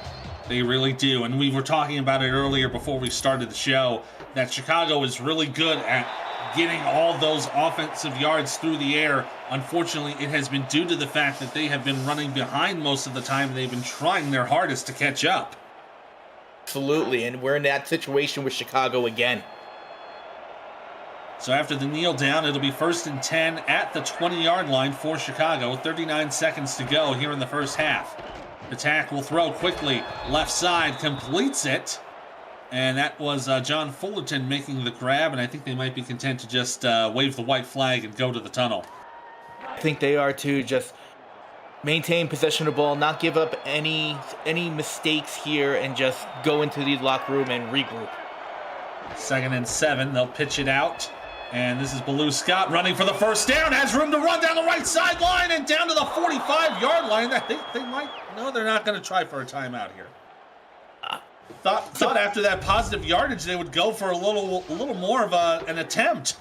They really do, and we were talking about it earlier before we started the show, that Chicago is really good at getting all those offensive yards through the air. Unfortunately, it has been due to the fact that they have been running behind most of the time. They've been trying their hardest to catch up. Absolutely, and we're in that situation with Chicago again. So after the kneel down, it'll be 1st and 10 at the 20-yard line for Chicago. 39 seconds to go here in the first half. Attack will throw quickly. Left side completes it. And that was John Fullerton making the grab, and I think they might be content to just wave the white flag and go to the tunnel. I think they are too. Just maintain possession of the ball, not give up any mistakes here, and just go into the locker room and regroup. 2nd and 7. They'll pitch it out. And this is Baloo Scott running for the first down. Has room to run down the right sideline and down to the 45-yard line. I think they might. No, they're not going to try for a timeout here. Thought after that positive yardage they would go for a little more of an attempt.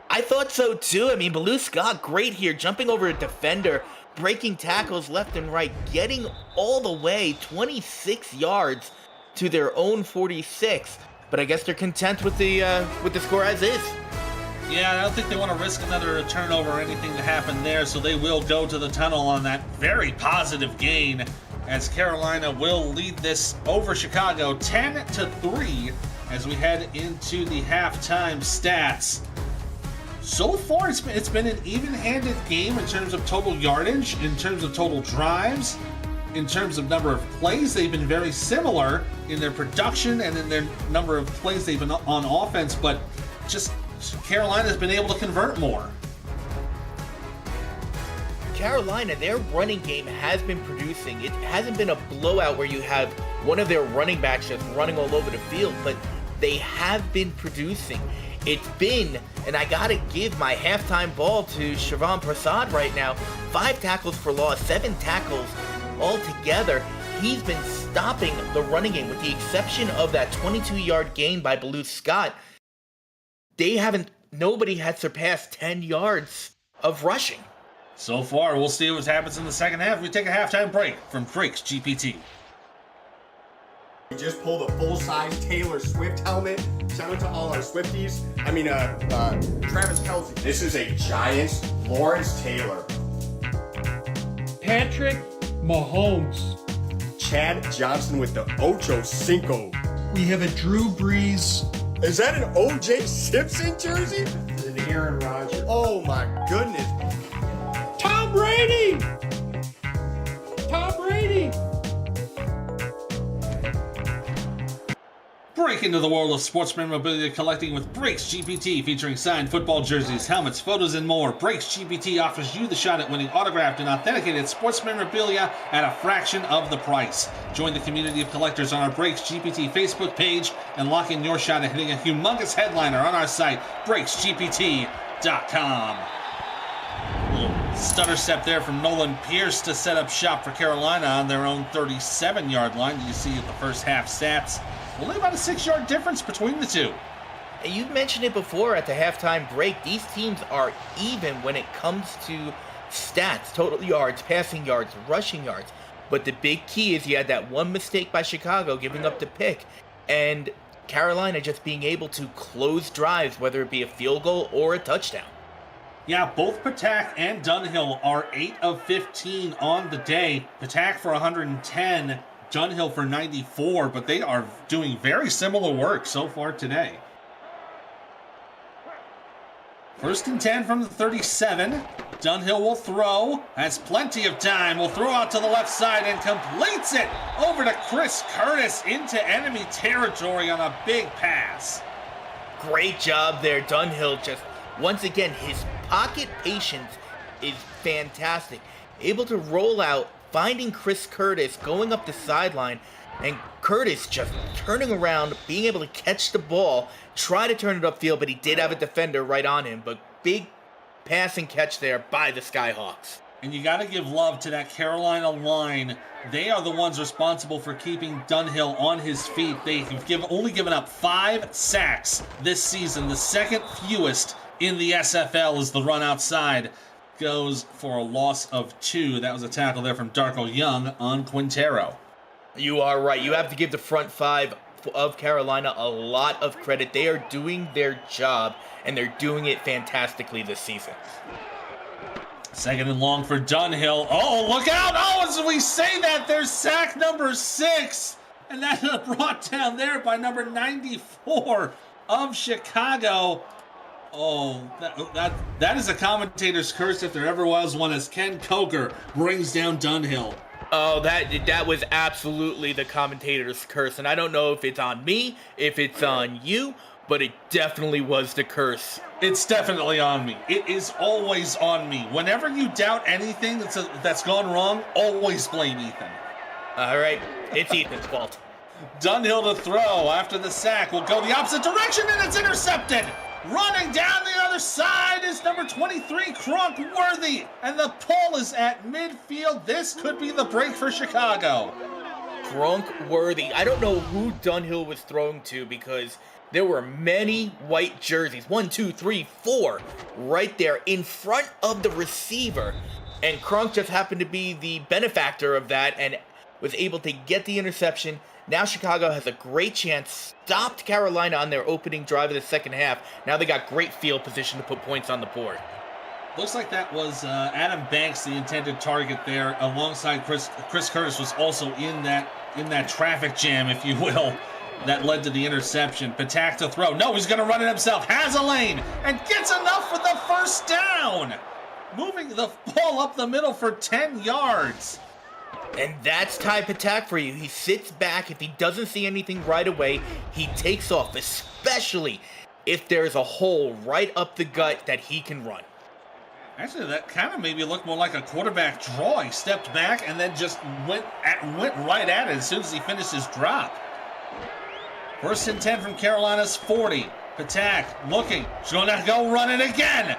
I thought so too. I mean, Baloo Scott, great here, jumping over a defender, breaking tackles left and right, getting all the way 26 yards to their own 46. But I guess they're content with the score as is. Yeah, I don't think they want to risk another turnover or anything to happen there, so they will go to the tunnel on that very positive gain, as Carolina will lead this over Chicago 10-3 as we head into the halftime stats. So far, it's been an even-handed game in terms of total yardage, in terms of total drives, in terms of number of plays. They've been very similar in their production and in their number of plays they've been on offense, but just Carolina's been able to convert more. Carolina, their running game has been producing. It hasn't been a blowout where you have one of their running backs just running all over the field, but they have been producing. it's been, and I gotta give my halftime ball to Shivam Prasad right now. 5 tackles for loss, 7 tackles altogether. He's been stopping the running game with the exception of that 22-yard gain by Belus Scott. Nobody had surpassed 10 yards of rushing. So far, we'll see what happens in the second half. We take a halftime break from Breaks GPT. We just pulled a full-size Taylor Swift helmet. Shout out to all our Swifties. Travis Kelce. This is a Giants Lawrence Taylor. Patrick Mahomes. Chad Johnson with the Ocho Cinco. We have a Drew Brees. Is that an O.J. Simpson jersey? An Aaron Rodgers. Oh my goodness. Tom Brady! Tom Brady! Break into the world of sports memorabilia collecting with Breaks GPT, featuring signed football jerseys, helmets, photos, and more. Breaks GPT offers you the shot at winning autographed and authenticated sports memorabilia at a fraction of the price. Join the community of collectors on our Breaks GPT Facebook page and lock in your shot at hitting a humongous headliner on our site, breaksgpt.com. Stutter step there from Nolan Pierce to set up shop for Carolina on their own 37-yard line. You see the first half stats. Only about a 6-yard difference between the two. And you mentioned it before at the halftime break. These teams are even when it comes to stats, total yards, passing yards, rushing yards. But the big key is you had that one mistake by Chicago giving up the pick, and Carolina just being able to close drives, whether it be a field goal or a touchdown. Yeah, both Patak and Dunhill are 8 of 15 on the day. Patak for 110, Dunhill for 94, but they are doing very similar work so far today. First and 10 from the 37. Dunhill will throw, has plenty of time, will throw out to the left side and completes it over to Chris Curtis into enemy territory on a big pass. Great job there, Dunhill. Just once again, his pocket patience is fantastic. Able to roll out, finding Chris Curtis, going up the sideline, and Curtis just turning around, being able to catch the ball, try to turn it upfield, but he did have a defender right on him. But big pass and catch there by the Skyhawks. And you got to give love to that Carolina line. They are the ones responsible for keeping Dunhill on his feet. They've only given up 5 sacks this season, the second fewest in the SFL as the run outside goes for a loss of 2. That was a tackle there from Darko Young on Quintero. You are right. You have to give the front 5 of Carolina a lot of credit. They are doing their job, and they're doing it fantastically this season. Second and long for Dunhill. Oh, look out! Oh, as we say that, there's sack number 6. And that's brought down there by number 94 of Chicago. Oh, that is a commentator's curse if there ever was one, as Ken Coker brings down Dunhill. Oh, that was absolutely the commentator's curse. And I don't know if it's on me, if it's on you, but it definitely was the curse. It's definitely on me. It is always on me. Whenever you doubt anything that's gone wrong, always blame Ethan. All right, it's Ethan's fault. Dunhill to throw after the sack will go the opposite direction, and it's intercepted. Running down the other side is number 23, Kronk Worthy, and the pull is at midfield. This could be the break for Chicago. Kronk Worthy. I don't know who Dunhill was throwing to because there were many white jerseys, 1, 2, 3, 4, right there in front of the receiver. And Kronk just happened to be the benefactor of that and was able to get the interception. Now Chicago has a great chance, stopped Carolina on their opening drive of the second half. Now they got great field position to put points on the board. Looks like that was Adam Banks, the intended target there, alongside Chris Curtis was also in that traffic jam, if you will, that led to the interception. Patak to throw. No, he's going to run it himself. Has a lane and gets enough for the first down. Moving the ball up the middle for 10 yards. And that's Ty Patak for you. He sits back. If he doesn't see anything right away, he takes off, especially if there's a hole right up the gut that he can run. Actually, that kind of maybe looked more like a quarterback draw. He stepped back and then just went right at it as soon as he finished his drop. First and 10 from Carolina's 40. Patak looking, gonna go run it again.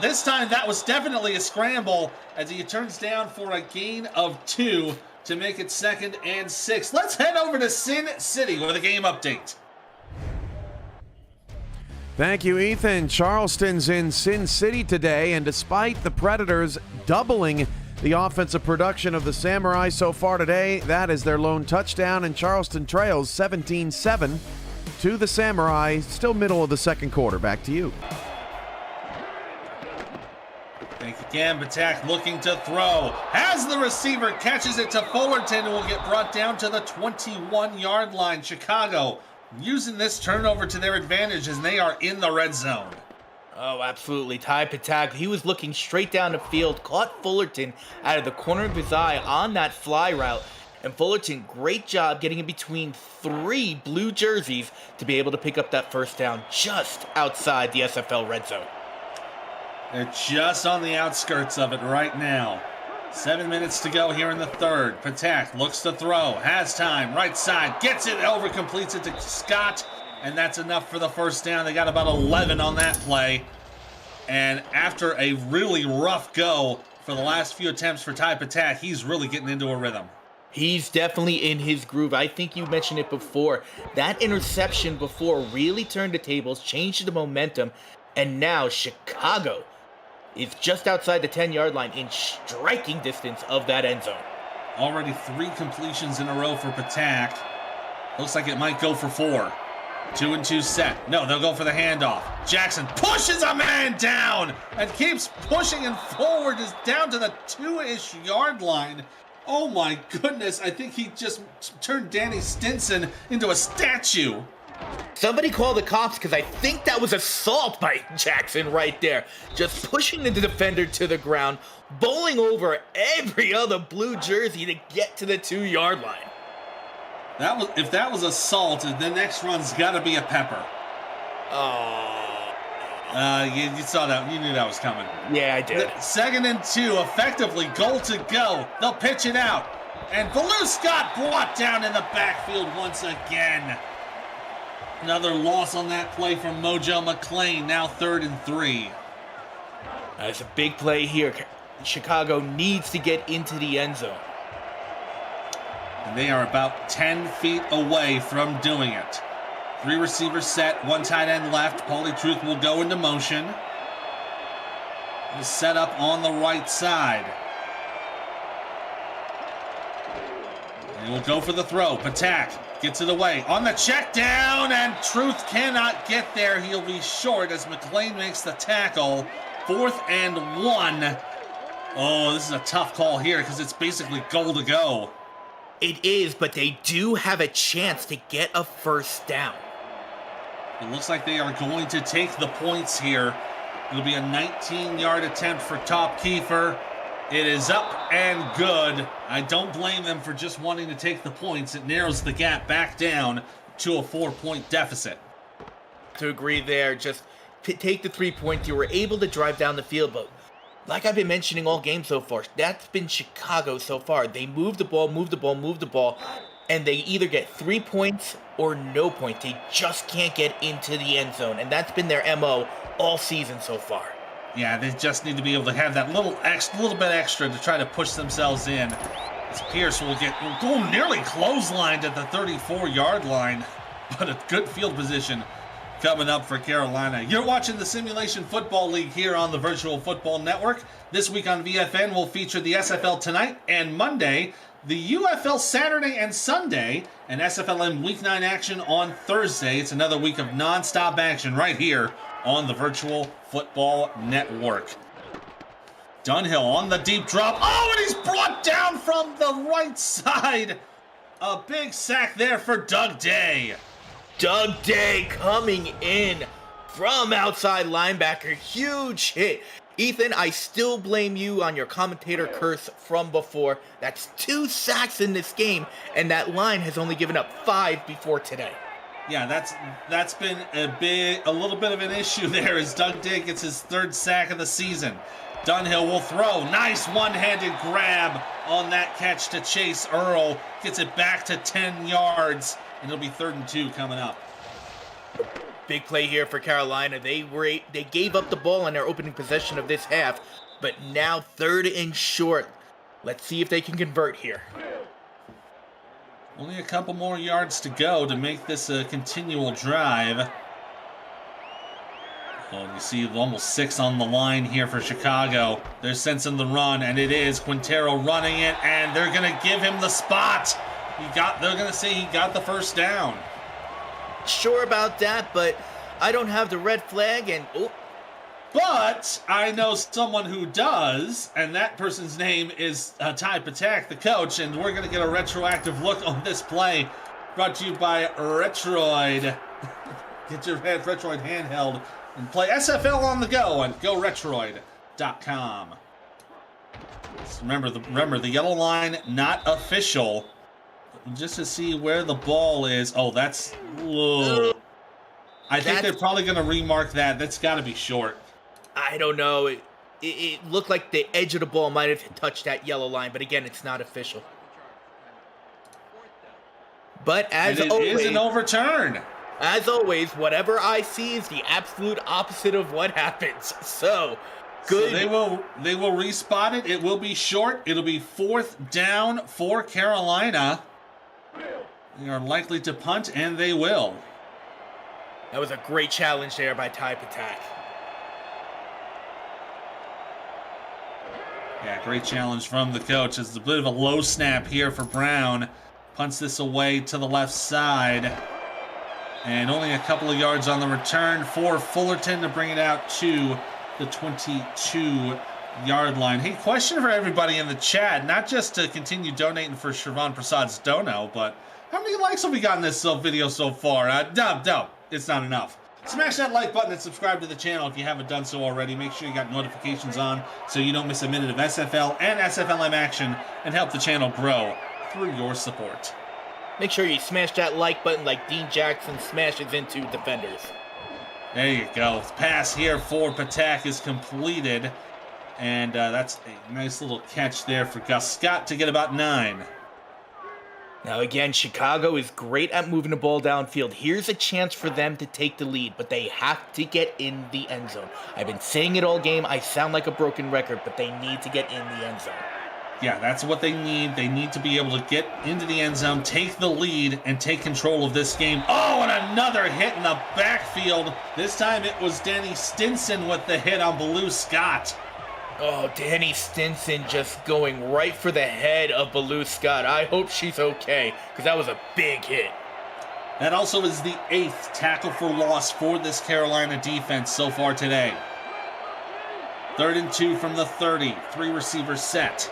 This time that was definitely a scramble as he turns down for a gain of 2 to make it 2nd and 6. Let's head over to Sin City with a game update. Thank you, Ethan. Charleston's in Sin City today, and despite the Predators doubling the offensive production of the Samurai so far today, that is their lone touchdown, and Charleston trails 17-7 to the Samurai. Still middle of the second quarter. Back to you. Thank you, Cam. Patak looking to throw. As the receiver catches it to Fullerton, will get brought down to the 21-yard line. Chicago using this turnover to their advantage as they are in the red zone. Oh, absolutely. Ty Patak, he was looking straight down the field, caught Fullerton out of the corner of his eye on that fly route. And Fullerton, great job getting in between 3 blue jerseys to be able to pick up that first down just outside the SFL red zone. They're just on the outskirts of it right now. 7 minutes to go here in the third. Patak looks to throw, has time, right side, gets it over, completes it to Scott, and that's enough for the first down. They got about 11 on that play. And after a really rough go for the last few attempts for Ty Patak, he's really getting into a rhythm. He's definitely in his groove. I think you mentioned it before. That interception before really turned the tables, changed the momentum, and now Chicago is just outside the 10-yard line in striking distance of that end zone. Already 3 completions in a row for Patak. Looks like it might go for 4. 2 and 2 set. No, they'll go for the handoff. Jackson pushes a man down and keeps pushing him forward, is down to the 2-ish yard line. Oh my goodness, I think he just turned Danny Stinson into a statue. Somebody call the cops, because I think that was assault by Jackson right there. Just pushing the defender to the ground, bowling over every other blue jersey to get to the 2-yard line. If that was assault, the next run's got to be a pepper. Oh. You saw that. You knew that was coming. Yeah, I did. 2nd and 2, effectively, goal to go. They'll pitch it out. And Baloo Scott brought down in the backfield once again. Another loss on that play from Mojo McClain, now 3rd and 3. That's a big play here. Chicago needs to get into the end zone. And they are about 10 feet away from doing it. 3 receivers set, 1 tight end left. Paulie Truth will go into motion. Set up on the right side. And he will go for the throw. Patak gets it away. On the check down, and Truth cannot get there. He'll be short as McClain makes the tackle. 4th and 1. Oh, this is a tough call here because it's basically goal to go. It is, but they do have a chance to get a first down. It looks like they are going to take the points here. It'll be a 19-yard attempt for Top Kiefer. It is up and good. I don't blame them for just wanting to take the points. It narrows the gap back down to a 4-point deficit. To agree there, just take the 3 points. You were able to drive down the field, but like I've been mentioning all game so far, that's been Chicago so far. They move the ball, and they either get 3 points or no points. They just can't get into the end zone, and that's been their MO all season so far. Yeah, they just need to be able to have that little bit extra to try to push themselves in. As Pierce will go nearly clotheslined at the 34-yard line, but a good field position coming up for Carolina. You're watching the Simulation Football League here on the Virtual Football Network. This week on VFN, we'll feature the SFL tonight and Monday, the UFL Saturday and Sunday, and SFLM Week 9 action on Thursday. It's another week of non-stop action right here on the Virtual Football Network. Dunhill on the deep drop. Oh, and he's brought down from the right side. A big sack there for Doug Day. Doug Day coming in from outside linebacker. Huge hit. Ethan, I still blame you on your commentator curse from before. That's 2 sacks in this game, and that line has only given up 5 before today. Yeah, that's been a little bit of an issue there as Doug Day gets his 3rd sack of the season. Dunhill will throw. Nice one-handed grab on that catch to Chase Earl. Gets it back to 10 yards, and it'll be 3rd and 2 coming up. Big play here for Carolina. They gave up the ball on their opening possession of this half, but now 3rd and short. Let's see if they can convert here. Only a couple more yards to go to make this a continual drive. Well, you see almost 6 on the line here for Chicago. They're sensing the run, and it is Quintero running it, and they're going to give him the spot. They're going to say he got the first down. Sure about that, but I don't have the red flag, and But I know someone who does, and that person's name is Ty Patak, the coach, and we're going to get a retroactive look on this play brought to you by Retroid. Get your Retroid handheld and play SFL on the go and GoRetroid.com. Remember the yellow line, not official. Just to see where the ball is. Oh, that's... Whoa. I think they're probably going to remark that. That's got to be short. I don't know. It looked like the edge of the ball might have touched that yellow line, but again, it's not official. But as always, it is an overturn. As always, whatever I see is the absolute opposite of what happens. So, good. So they will respot it. It will be short. It'll be 4th down for Carolina. They are likely to punt, and they will. That was a great challenge there by Ty Patak. Yeah, great challenge from the coach. It's a bit of a low snap here for Brown. Punts this away to the left side. And only a couple of yards on the return for Fullerton to bring it out to the 22-yard line. Hey, question for everybody in the chat, not just to continue donating for Shervan Prasad's dono, but how many likes have we got in this video so far? No, it's not enough. Smash that like button and subscribe to the channel if you haven't done so already. Make sure you got notifications on so you don't miss a minute of SFL and SFLM action and help the channel grow through your support. Make sure you smash that like button like Dean Jackson smashes into defenders. There you go. Pass here for Patak is completed. And that's a nice little catch there for Gus Scott to get about 9. Now again, Chicago is great at moving the ball downfield. Here's a chance for them to take the lead, but they have to get in the end zone. I've been saying it all game. I sound like a broken record, but they need to get in the end zone. Yeah, that's what they need. They need to be able to get into the end zone, take the lead, and take control of this game. Oh, and another hit in the backfield. This time it was Danny Stinson with the hit on Baloo Scott. Oh, Danny Stinson just going right for the head of Baloo Scott. I hope she's okay, because that was a big hit. That also is the 8th tackle for loss for this Carolina defense so far today. 3rd and 2 from the 30. 3 receivers set.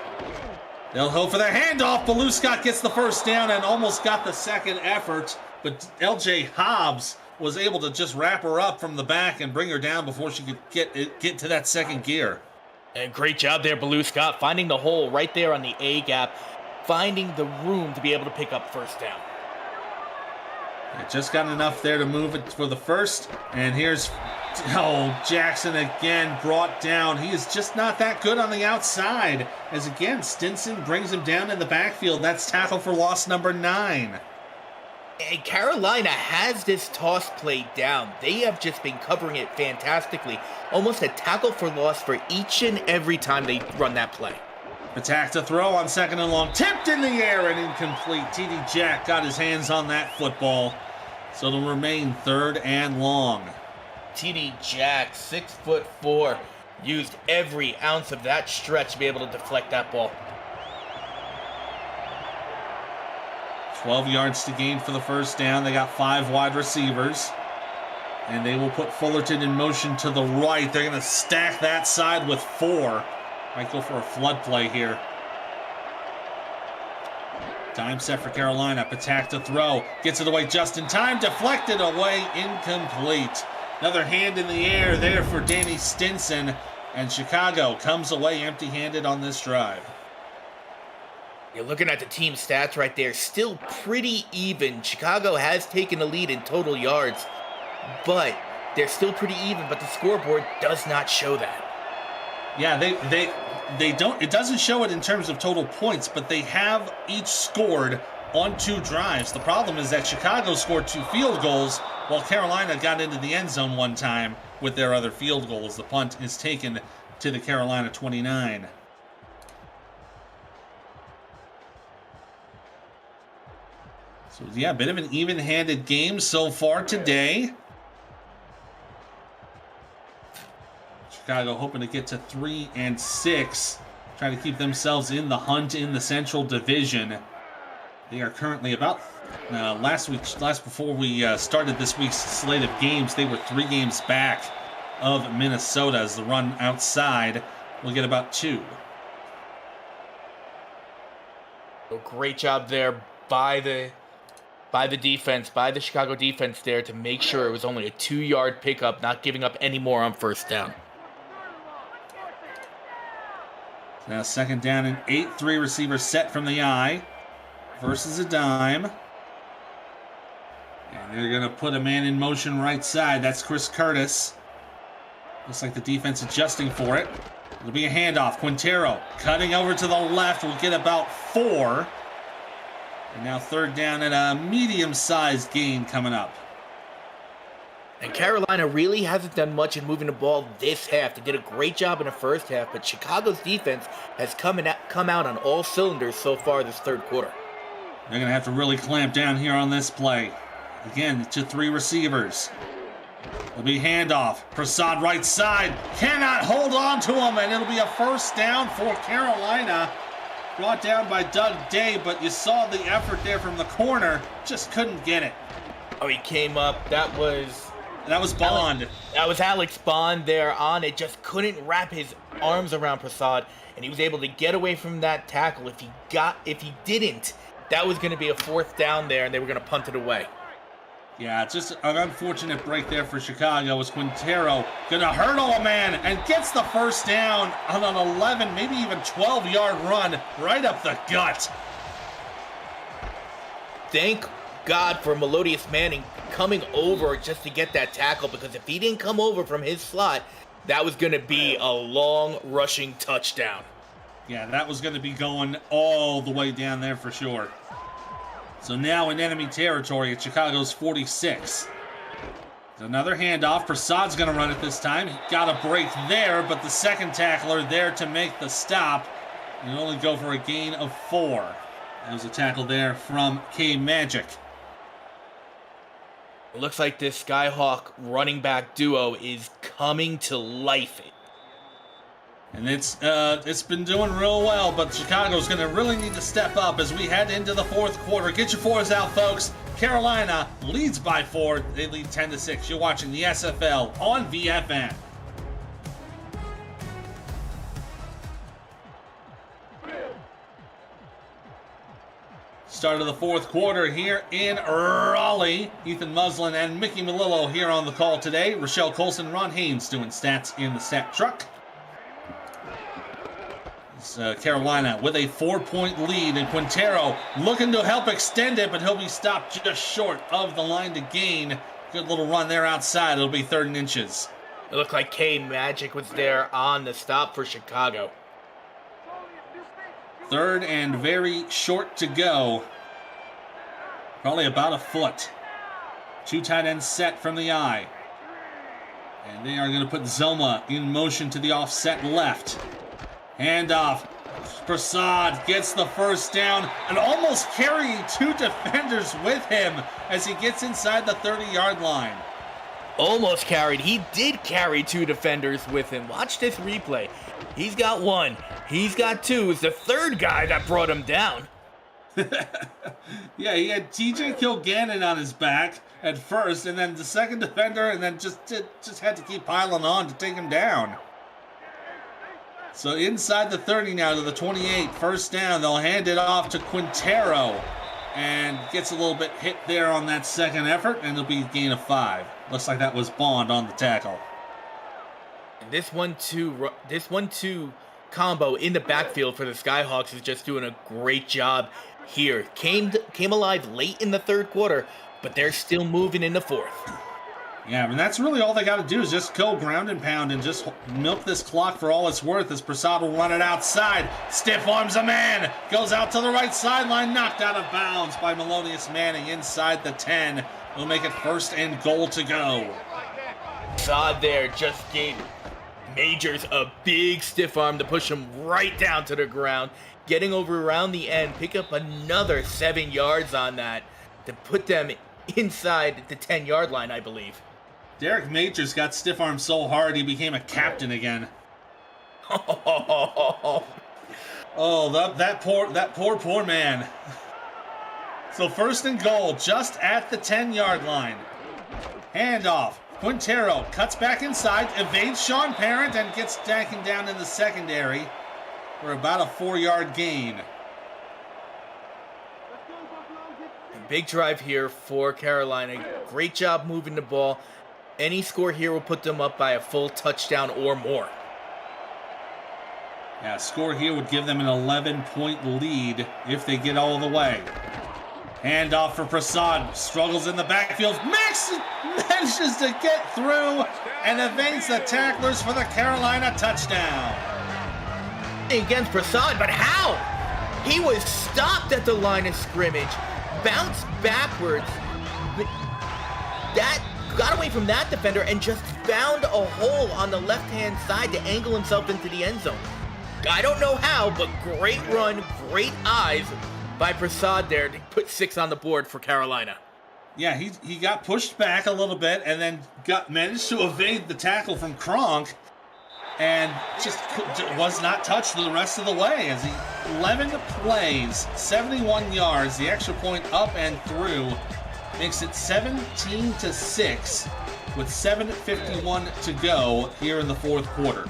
They'll go for the handoff. Baloo Scott gets the first down and almost got the second effort, but LJ Hobbs was able to just wrap her up from the back and bring her down before she could get to that second gear. And great job there, Baloo Scott, finding the hole right there on the A gap, finding the room to be able to pick up first down. It just got enough there to move it for the first. And here's, Jackson again brought down. He is just not that good on the outside. As again, Stinson brings him down in the backfield. That's tackle for loss number 9. And Carolina has this toss play down. They have just been covering it fantastically. Almost a tackle for loss for each and every time they run that play. Attack to throw on 2nd and long. Tipped in the air and incomplete. TD Jack got his hands on that football. So it'll remain 3rd and long. TD Jack, 6'4", used every ounce of that stretch to be able to deflect that ball. 12 yards to gain for the first down. They got 5 wide receivers. And they will put Fullerton in motion to the right. They're going to stack that side with 4. Might go for a flood play here. Time set for Carolina. Patak to throw. Gets it away just in time. Deflected away. Incomplete. Another hand in the air there for Danny Stinson. And Chicago comes away empty-handed on this drive. You're looking at the team stats right there. Still pretty even. Chicago has taken the lead in total yards, but they're still pretty even, but the scoreboard does not show that. Yeah, they don't. It doesn't show it in terms of total points, but they have each scored on 2 drives. The problem is that Chicago scored 2 field goals while Carolina got into the end zone one time with their other field goals. The punt is taken to the Carolina 29. So yeah, a bit of an even-handed game so far today. Chicago hoping to get to 3-6, trying to keep themselves in the hunt in the Central Division. They are currently about before we started this week's slate of games, they were 3 games back of Minnesota as the run outside will get about 2. A great job there by the defense, by the Chicago defense there to make sure it was only a 2-yard pickup, not giving up any more on first down. Now 2nd down and 8, 3 receivers set from the eye versus a dime. And they're going to put a man in motion right side. That's Chris Curtis. Looks like the defense adjusting for it. It'll be a handoff. Quintero cutting over to the left will get about 4. And now 3rd down and a medium-sized gain coming up. And Carolina really hasn't done much in moving the ball this half. They did a great job in the first half, but Chicago's defense has come out on all cylinders so far this 3rd quarter. They're going to have to really clamp down here on this play. Again, to 3 receivers. It'll be handoff. Prasad right side. Cannot hold on to him, and it'll be a 1st down for Carolina. Brought down by Doug Day, but you saw the effort there from the corner. Just couldn't get it. Oh, he came up. That was Bond. That was Alex Bond there on it. Just couldn't wrap his arms around Prasad, and he was able to get away from that tackle. If he didn't, that was going to be a 4th down there, and they were going to punt it away. Yeah, just an unfortunate break there for Chicago as Quintero going to hurdle a man and gets the 1st down on an 11, maybe even 12-yard run right up the gut. Thank God for Melodious Manning coming over just to get that tackle, because if he didn't come over from his slot, that was going to be a long rushing touchdown. Yeah, that was going to be going all the way down there for sure. So now in enemy territory at Chicago's 46. Another handoff. Prasad's going to run it this time. He got a break there, but the 2nd tackler there to make the stop. And only go for a gain of 4. That was a tackle there from K-Magic. It looks like this Skyhawk running back duo is coming to life. And it's been doing real well, but Chicago's going to really need to step up as we head into the 4th quarter. Get your 4s out, folks. Carolina leads by 4. They lead 10-6. You're watching the SFL on VFN. Start of the 4th quarter here in Raleigh. Ethan Muslin and Mickey Melillo here on the call today. Rochelle Colson, Ron Haynes doing stats in the stat truck. Carolina with a 4-point lead, and Quintero looking to help extend it, but he'll be stopped just short of the line to gain. Good little run there outside. It'll be 3rd and inches. It looked like K-Magic was there on the stop for Chicago. 3rd and very short to go. Probably about a foot. 2 tight ends set from the eye. And they are going to put Zoma in motion to the offset left. Handoff. Prasad gets the 1st down and almost carrying 2 defenders with him as he gets inside the 30-yard line. Almost carried. He did carry 2 defenders with him. Watch this replay. He's got 1. He's got 2. It's the 3rd guy that brought him down. Yeah, he had TJ Kilgannon on his back at first, and then the 2nd defender, and then just had to keep piling on to take him down. So inside the 30 now to the 28, 1st down. They'll hand it off to Quintero, and gets a little bit hit there on that 2nd effort, and it'll be a gain of 5. Looks like that was Bond on the tackle. And this 1-2 combo in the backfield for the Skyhawks is just doing a great job here. Came alive late in the 3rd quarter, but they're still moving in the 4th. Yeah, I mean, that's really all they got to do is just go ground and pound and just milk this clock for all it's worth as Prasad will run it outside. Stiff arms a man. Goes out to the right sideline. Knocked out of bounds by Melodious Manning inside the 10. Will make it 1st and goal to go. Prasad there just gave Majors a big stiff arm to push him right down to the ground. Getting over around the end. Pick up another 7 yards on that to put them inside the 10-yard line, I believe. Derek Majors got stiff armed so hard he became a captain again. Oh, that poor man. So 1st and goal, just at the 10-yard line. Handoff. Quintero cuts back inside, evades Sean Parent, and gets stacking down in the secondary for about a 4-yard gain. Big drive here for Carolina. Great job moving the ball. Any score here will put them up by a full touchdown or more. Yeah, score here would give them an 11-point lead if they get all the way. Handoff for Prasad. Struggles in the backfield. Max manages to get through and evades the tacklers for the Carolina touchdown. Against Prasad, but how? He was stopped at the line of scrimmage. Bounced backwards. That got away from that defender and just found a hole on the left-hand side to angle himself into the end zone. I don't know how, but great run, great eyes by Prasad there to put 6 on the board for Carolina. Yeah, he got pushed back a little bit and then managed to evade the tackle from Kronk and just was not touched the rest of the way as he 11 plays, 71 yards, the extra point up and through. Makes it 17-6 with 7:51 to go here in the 4th quarter.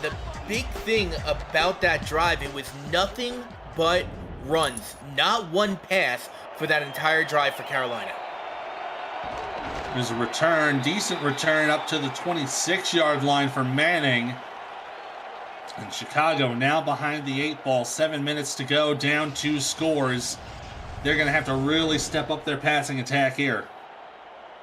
The big thing about that drive, it was nothing but runs. Not one pass for that entire drive for Carolina. There's a return, decent return up to the 26-yard line for Manning. And Chicago now behind the 8 ball, 7 minutes to go, down 2 scores. They're going to have to really step up their passing attack here.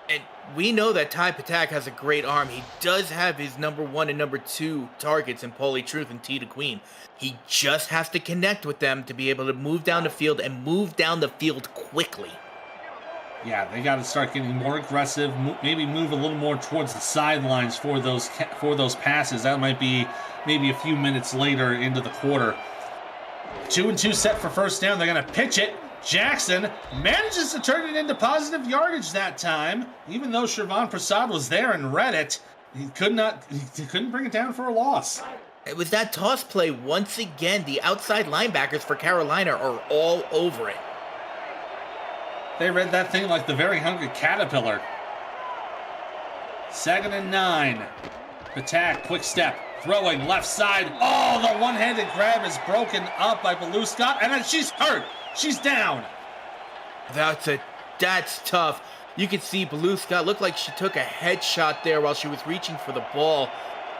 And we know that Ty Patak has a great arm. He does have his number 1 and number 2 targets in Paulie Truth and T. DeQueen. He just has to connect with them to be able to move down the field and move down the field quickly. Yeah, they got to start getting more aggressive, maybe move a little more towards the sidelines for those passes. That might be maybe a few minutes later into the quarter. 2 and 2 set for 1st down. They're going to pitch it. Jackson manages to turn it into positive yardage that time. Even though Shervon Prasad was there and read it, he couldn't bring it down for a loss. It was that toss play once again. The outside linebackers for Carolina are all over it. They read that thing like the very hungry caterpillar. 2nd and 9. Patak, quick step, throwing left side. Oh, the one-handed grab is broken up by Baloo Scott, and then she's hurt. She's down. That's tough. You can see Baloo Scott looked like she took a headshot there while she was reaching for the ball.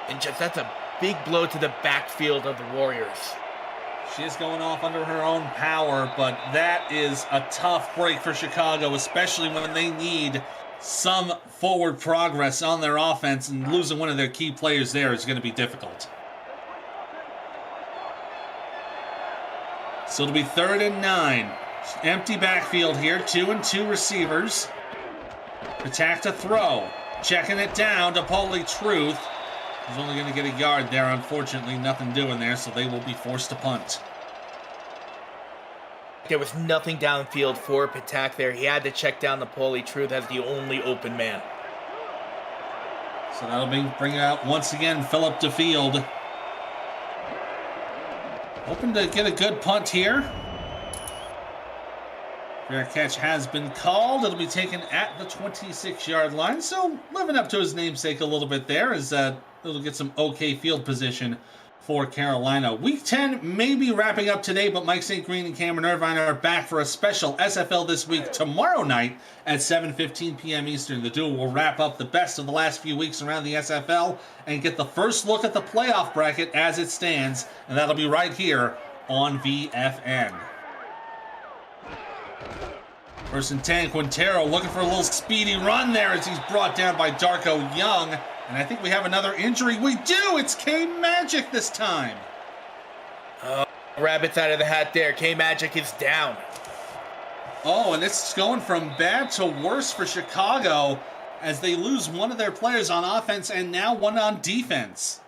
And that's a big blow to the backfield of the Warriors. She is going off under her own power, but that is a tough break for Chicago, especially when they need some forward progress on their offense, and losing one of their key players there is going to be difficult. So it'll be 3rd and 9. Empty backfield here, 2 and 2 receivers. Attack to throw. Checking it down to Paulie Truth. He's only going to get a yard there. Unfortunately, nothing doing there, so they will be forced to punt. There was nothing downfield for Patak there. He had to check down the Paulie Truth as the only open man. So that'll bring out, once again, Philip DeField. Hoping to get a good punt here. Fair catch has been called. It'll be taken at the 26-yard line. So living up to his namesake a little bit there as it'll get some okay field position for Carolina. Week 10 may be wrapping up today, but Mike St. Green and Cameron Irvine are back for a special SFL This Week tomorrow night at 7:15 p.m. Eastern. The duo will wrap up the best of the last few weeks around the SFL and get the first look at the playoff bracket as it stands, and that'll be right here on VFN. First and 10, Quintero looking for a little speedy run there as he's brought down by Darko Young. And I think we have another injury. We do! It's K-Magic this time. Rabbits out of the hat there. K-Magic is down. Oh, and it's going from bad to worse for Chicago as they lose one of their players on offense and now one on defense.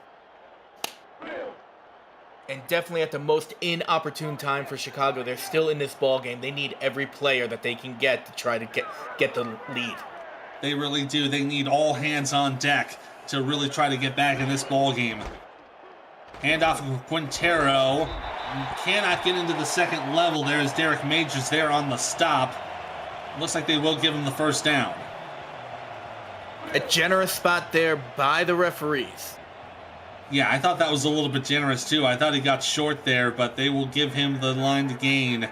And definitely at the most inopportune time for Chicago. They're still in this ball game. They need every player that they can get to try to get the lead. They really do. They need all hands on deck to really try to get back in this ball game. Handoff of Quintero. Cannot get into the second level. There is Derek Majors there on the stop. Looks like they will give him the first down. A generous spot there by the referees. Yeah, I thought that was a little bit generous too. I thought he got short there, but they will give him the line to gain.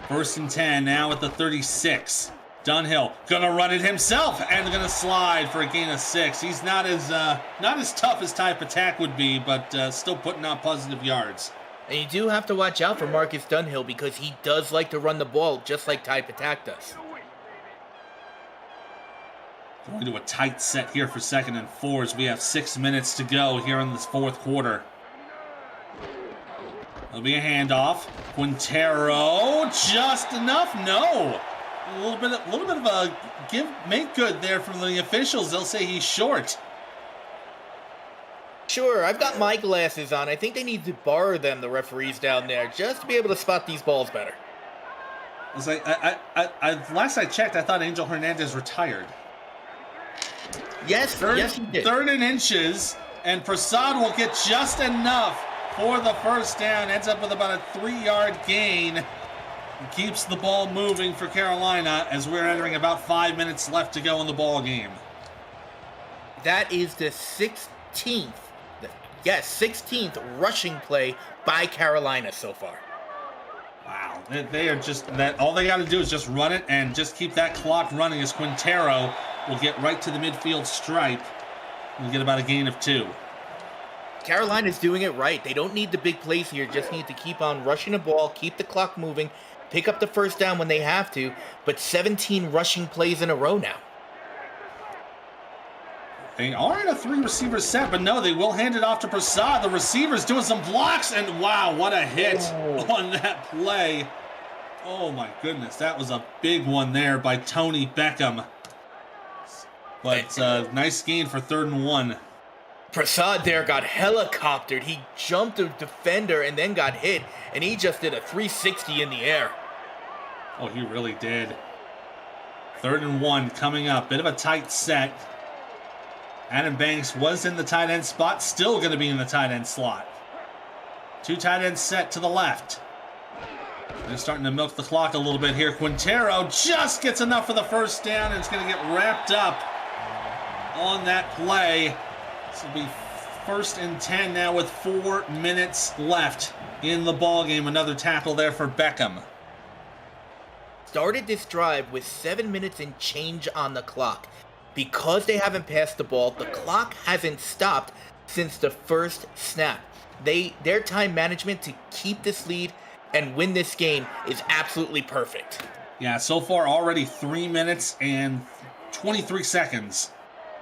First and 10 now at the 36. Dunhill gonna run it himself and gonna slide for a gain of 6. He's not as tough as Ty Patak would be, but still putting out positive yards. And you do have to watch out for Marcus Dunhill because he does like to run the ball just like Ty Patak does. Going to a tight set here for 2nd and 4 as we have 6 minutes to go here in this fourth quarter. There'll be a handoff. Quintero, just enough? No. A little bit of a make good there from the officials. They'll say he's short. Sure, I've got my glasses on. I think they need to borrow them, the referees down there, just to be able to spot these balls better. It's like last I checked, I thought Angel Hernandez retired. Yes, yes he did. 3rd and inches, and Prasad will get just enough for the first down. Ends up with about a 3-yard gain. Keeps the ball moving for Carolina as we're entering about 5 minutes left to go in the ball game. That is the 16th rushing play by Carolina so far. Wow, they are just that. All they got to do is just run it and just keep that clock running as Quintero will get right to the midfield stripe and get about a gain of 2. Carolina's doing it right. They don't need the big plays here. Just need to keep on rushing the ball, keep the clock moving, pick up the first down when they have to, but 17 rushing plays in a row now. They are in a 3-receiver set, but no, they will hand it off to Prasad. The receiver's doing some blocks, and wow, what a hit on that play. Oh my goodness, that was a big one there by Tony Beckham. But nice gain for 3rd and 1. Prasad there got helicoptered. He jumped a defender and then got hit, and he just did a 360 in the air. Oh, he really did. 3rd and 1 coming up. Bit of a tight set. Adam Banks was in the tight end spot, still going to be in the tight end slot. 2 tight ends set to the left. They're starting to milk the clock a little bit here. Quintero just gets enough for the first down, and it's going to get wrapped up on that play. This will be 1st and 10 now with 4 minutes left in the ball game. Another tackle there for Beckham. Started this drive with 7 minutes and change on the clock. Because they haven't passed the ball, the clock hasn't stopped since the first snap. Their time management to keep this lead and win this game is absolutely perfect. Yeah, so far already 3 minutes and 23 seconds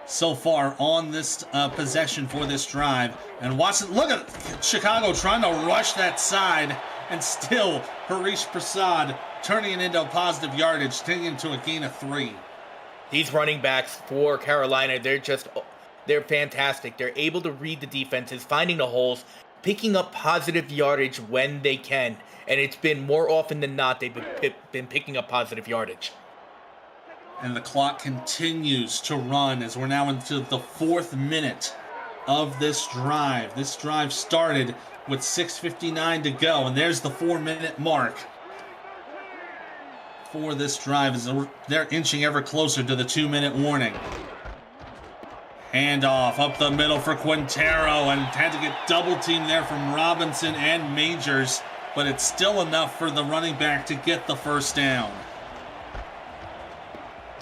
so far on this possession for this drive. And Watson, look at Chicago trying to rush that side, and still Harish Prasad turning it into a positive yardage, taking it to a gain of 3. These running backs for Carolina, they're fantastic. They're able to read the defenses, finding the holes, picking up positive yardage when they can. And it's been more often than not, they've been picking up positive yardage. And the clock continues to run as we're now into the 4th minute of this drive. This drive started with 6:59 to go, and there's the 4-minute mark for this drive as they're inching ever closer to the 2-minute warning. Handoff up the middle for Quintero, and had to get double teamed there from Robinson and Majors, but it's still enough for the running back to get the first down.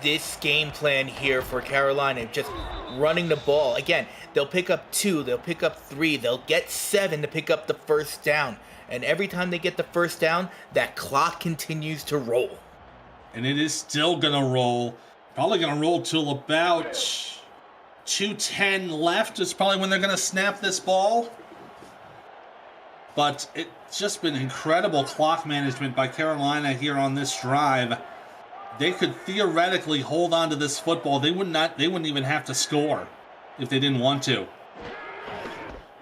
This game plan here for Carolina, just running the ball. Again, they'll pick up 2, they'll pick up 3, they'll get 7 to pick up the first down. And every time they get the first down, that clock continues to roll. And it is still going to roll. Probably going to roll till about 2:10 left is probably when they're going to snap this ball. But it's just been incredible clock management by Carolina here on this drive. They could theoretically hold on to this football. They wouldn't even have to score if they didn't want to.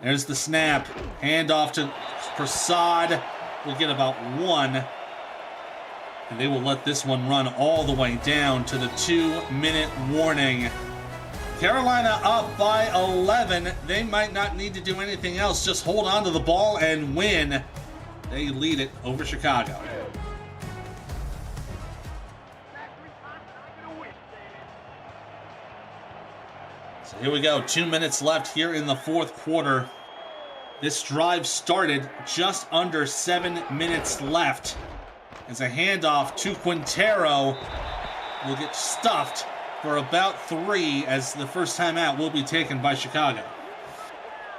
There's the snap. Handoff to Prasad. We'll get about one. And they will let this one run all the way down to the 2-minute warning. Carolina up by 11. They might not need to do anything else. Just hold on to the ball and win. They lead it over Chicago. So here we go. 2 minutes left here in the fourth quarter. This drive started just under 7 minutes left. As a handoff to Quintero will get stuffed for about 3 as the first timeout will be taken by Chicago.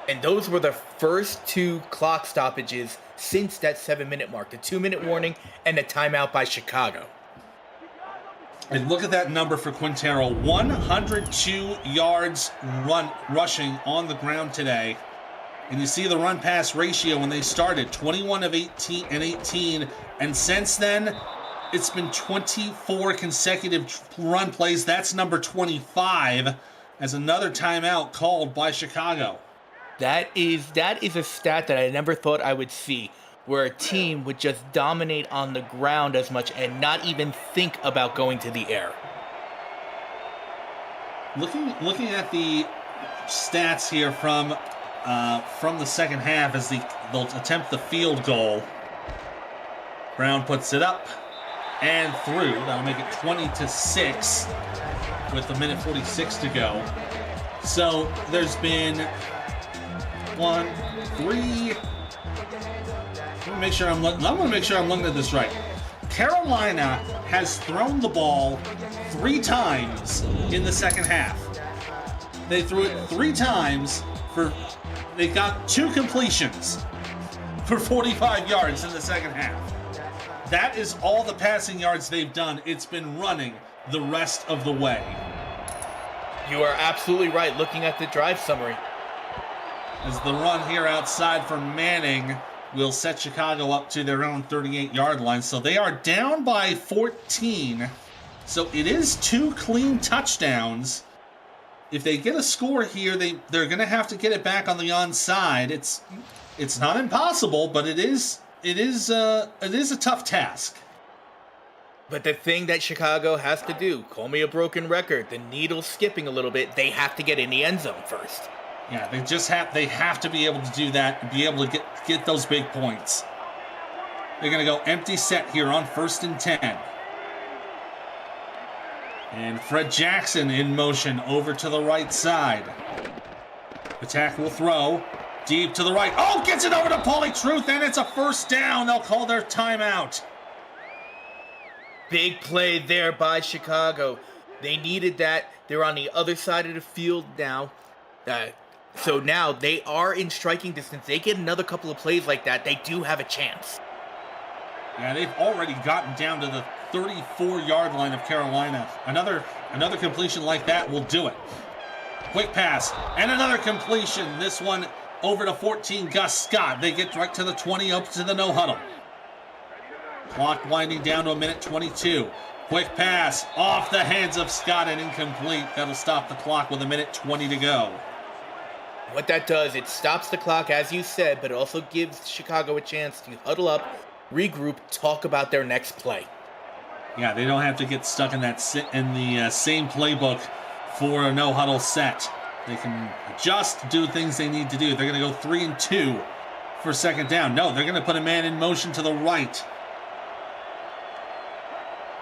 And those were the first 2 clock stoppages since that 7-minute mark. The 2-minute warning and the timeout by Chicago. And look at that number for Quintero. 102 yards rushing on the ground today. And you see the run-pass ratio when they started, 21 of 18. And since then, it's been 24 consecutive run plays. That's number 25 as another timeout called by Chicago. That is a stat that I never thought I would see, where a team would just dominate on the ground as much and not even think about going to the air. Looking at the stats here from the second half as they'll attempt the field goal. Brown puts it up and through. That'll make it 20-6 with a minute 46 to go. So there's been 1, 3. I want to make sure I'm looking at this right. Carolina has thrown the ball 3 times in the second half. They threw it 3 times they got 2 completions for 45 yards in the second half. That is all the passing yards they've done. It's been running the rest of the way. You are absolutely right looking at the drive summary. As the run here outside from Manning will set Chicago up to their own 38-yard line. So they are down by 14. So it is 2 clean touchdowns. If they get a score here, they're going to have to get it back on the onside. It's not impossible, but it is a tough task. But the thing that Chicago has to do, call me a broken record, the needle's skipping a little bit. They have to get in the end zone first. Yeah, they have to be able to do that and be able to get those big points. They're going to go empty set here on 1st and 10. And Fred Jackson in motion over to the right side. Attack will throw deep to the right. Oh, gets it over to Paulie Truth, and it's a first down. They'll call their timeout. Big play there by Chicago. They needed that. They're on the other side of the field now. So now they are in striking distance. They get another couple of plays like that, they do have a chance. Yeah, they've already gotten down to the 34-yard line of Carolina. Another completion like that will do it. Quick pass, and another completion. This one over to 14, Gus Scott. They get right to the 20, up to the no-huddle. Clock winding down to a minute 22. Quick pass off the hands of Scott and incomplete. That'll stop the clock with a minute 20 to go. What that does, it stops the clock, as you said, but it also gives Chicago a chance to huddle up, regroup, talk about their next play. Yeah, they don't have to get stuck in the same playbook for a no-huddle set. They can adjust, do things they need to do. They're going to go 3 and 2 for second down. No, they're going to put a man in motion to the right.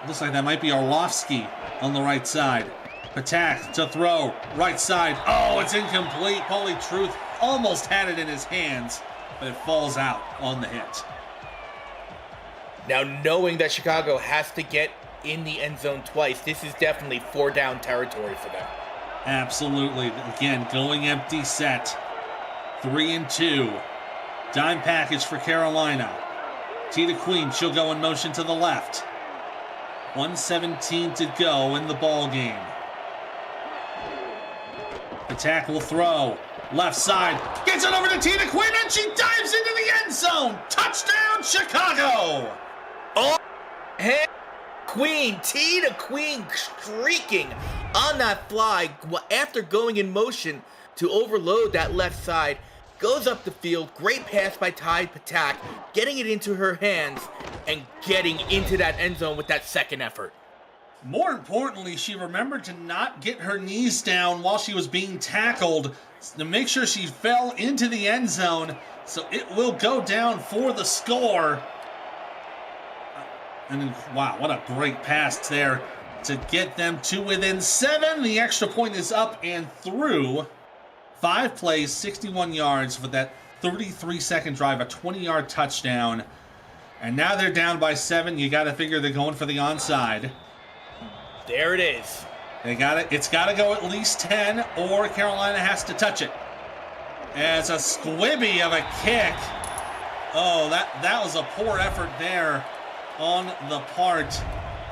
Looks like that might be Orlovsky on the right side. Patak to throw, right side. Oh, it's incomplete. Paulie Truth almost had it in his hands, but it falls out on the hit. Now, knowing that Chicago has to get in the end zone twice, this is definitely 4-down territory for them. Absolutely. Again, going empty set. 3 and 2. Dime package for Carolina. T to Queen. She'll go in motion to the left. 1:17 to go in the ball game. Patak will throw. Left side. Gets it over to Tina Quinn, and she dives into the end zone. Touchdown, Chicago! Oh, hey, Queen, Tina Queen streaking on that fly after going in motion to overload that left side. Goes up the field. Great pass by Ty Patak, getting it into her hands and getting into that end zone with that second effort. More importantly, she remembered to not get her knees down while she was being tackled to make sure she fell into the end zone, so it will go down for the score. And then, wow, what a great pass there to get them to within 7. The extra point is up and through. 5 plays, 61 yards for that 33-second drive, a 20-yard touchdown. And now they're down by 7. You got to figure they're going for the onside. There it is. They got it. It's got to go at least 10, or Carolina has to touch it. As a squibby of a kick. Oh, that was a poor effort there on the part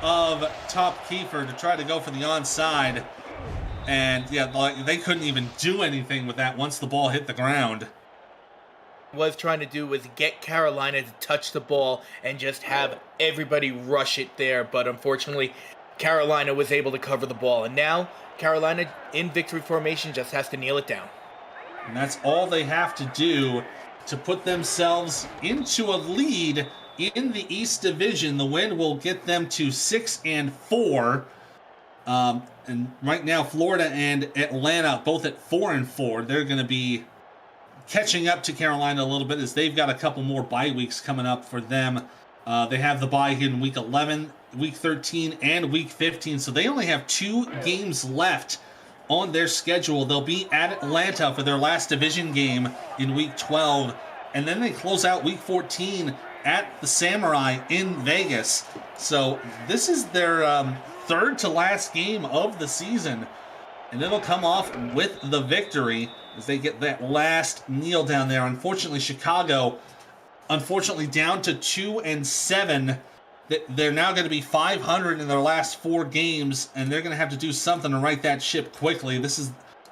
of Top Kiefer to try to go for the onside. And yeah, like, they couldn't even do anything with that once the ball hit the ground. Was trying to do was get Carolina to touch the ball and just have everybody rush it there, but unfortunately Carolina was able to cover the ball, and now Carolina in victory formation just has to kneel it down. And that's all they have to do to put themselves into a lead in the East Division. The win will get them to 6-4. And right now, Florida and Atlanta both at 4-4. They're going to be catching up to Carolina a little bit as they've got a couple more bye weeks coming up for them. They have the bye in week 11, week 13, and week 15. So they only have 2 games left on their schedule. They'll be at Atlanta for their last division game in week 12. And then they close out week 14 at the Samurai in Vegas. So this is their third to last game of the season, and it'll come off with the victory as they get that last kneel down there. Unfortunately, Chicago, down to 2-7. They're now going to be 500 in their last 4 games, and they're going to have to do something to right that ship quickly.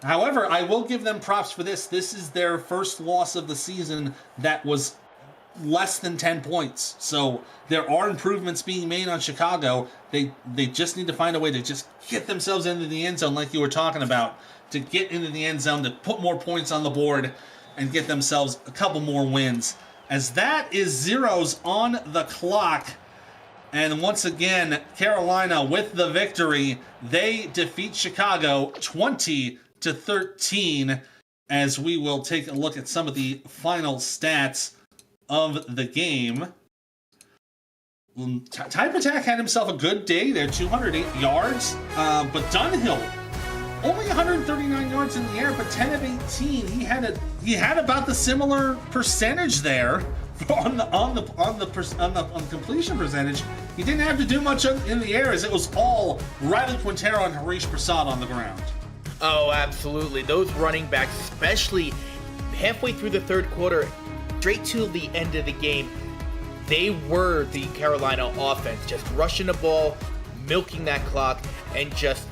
However, I will give them props for this. This is their first loss of the season that was less than 10 points. So there are improvements being made on Chicago. They just need to find a way to just get themselves into the end zone like you were talking about, to get into the end zone, to put more points on the board and get themselves a couple more wins. As that is zeros on the clock. And once again, Carolina with the victory. They defeat Chicago 20-13, as we will take a look at some of the final stats of the game. Ty Patak had himself a good day there, 208 yards, but Dunhill only 139 yards in the air, but 10 of 18. He had about the similar percentage there on the completion percentage. He didn't have to do much in the air, as it was all Riley Quintero and Harish Prasad on the ground. Oh, absolutely. Those running backs, especially halfway through the third quarter, straight to the end of the game, they were the Carolina offense, just rushing the ball, milking that clock, and just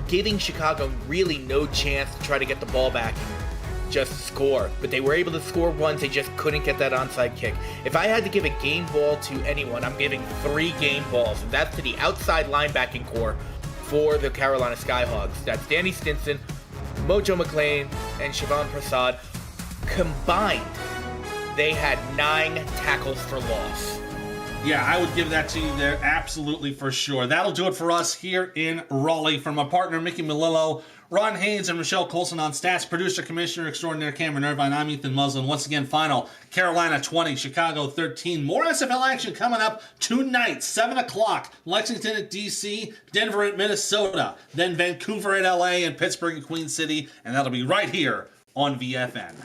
giving Chicago really no chance to try to get the ball back and just score. But they were able to score once, they just couldn't get that onside kick. If I had to give a game ball to anyone, I'm giving 3 game balls, and that's to the outside linebacking core for the Carolina Skyhawks. That's Danny Stinson, Mojo McClain, and Siobhan Prasad. Combined, they had 9 tackles for loss. Yeah, I would give that to you there, absolutely, for sure. That'll do it for us here in Raleigh. From my partner, Mickey Melillo, Ron Haynes, and Michelle Colson on stats, producer, commissioner extraordinaire Cameron Irvine, I'm Ethan Muslin. Once again, final, Carolina 20, Chicago 13. More SFL action coming up tonight, 7 o'clock. Lexington at D.C., Denver at Minnesota, then Vancouver at L.A., and Pittsburgh at Queen City, and that'll be right here on VFN.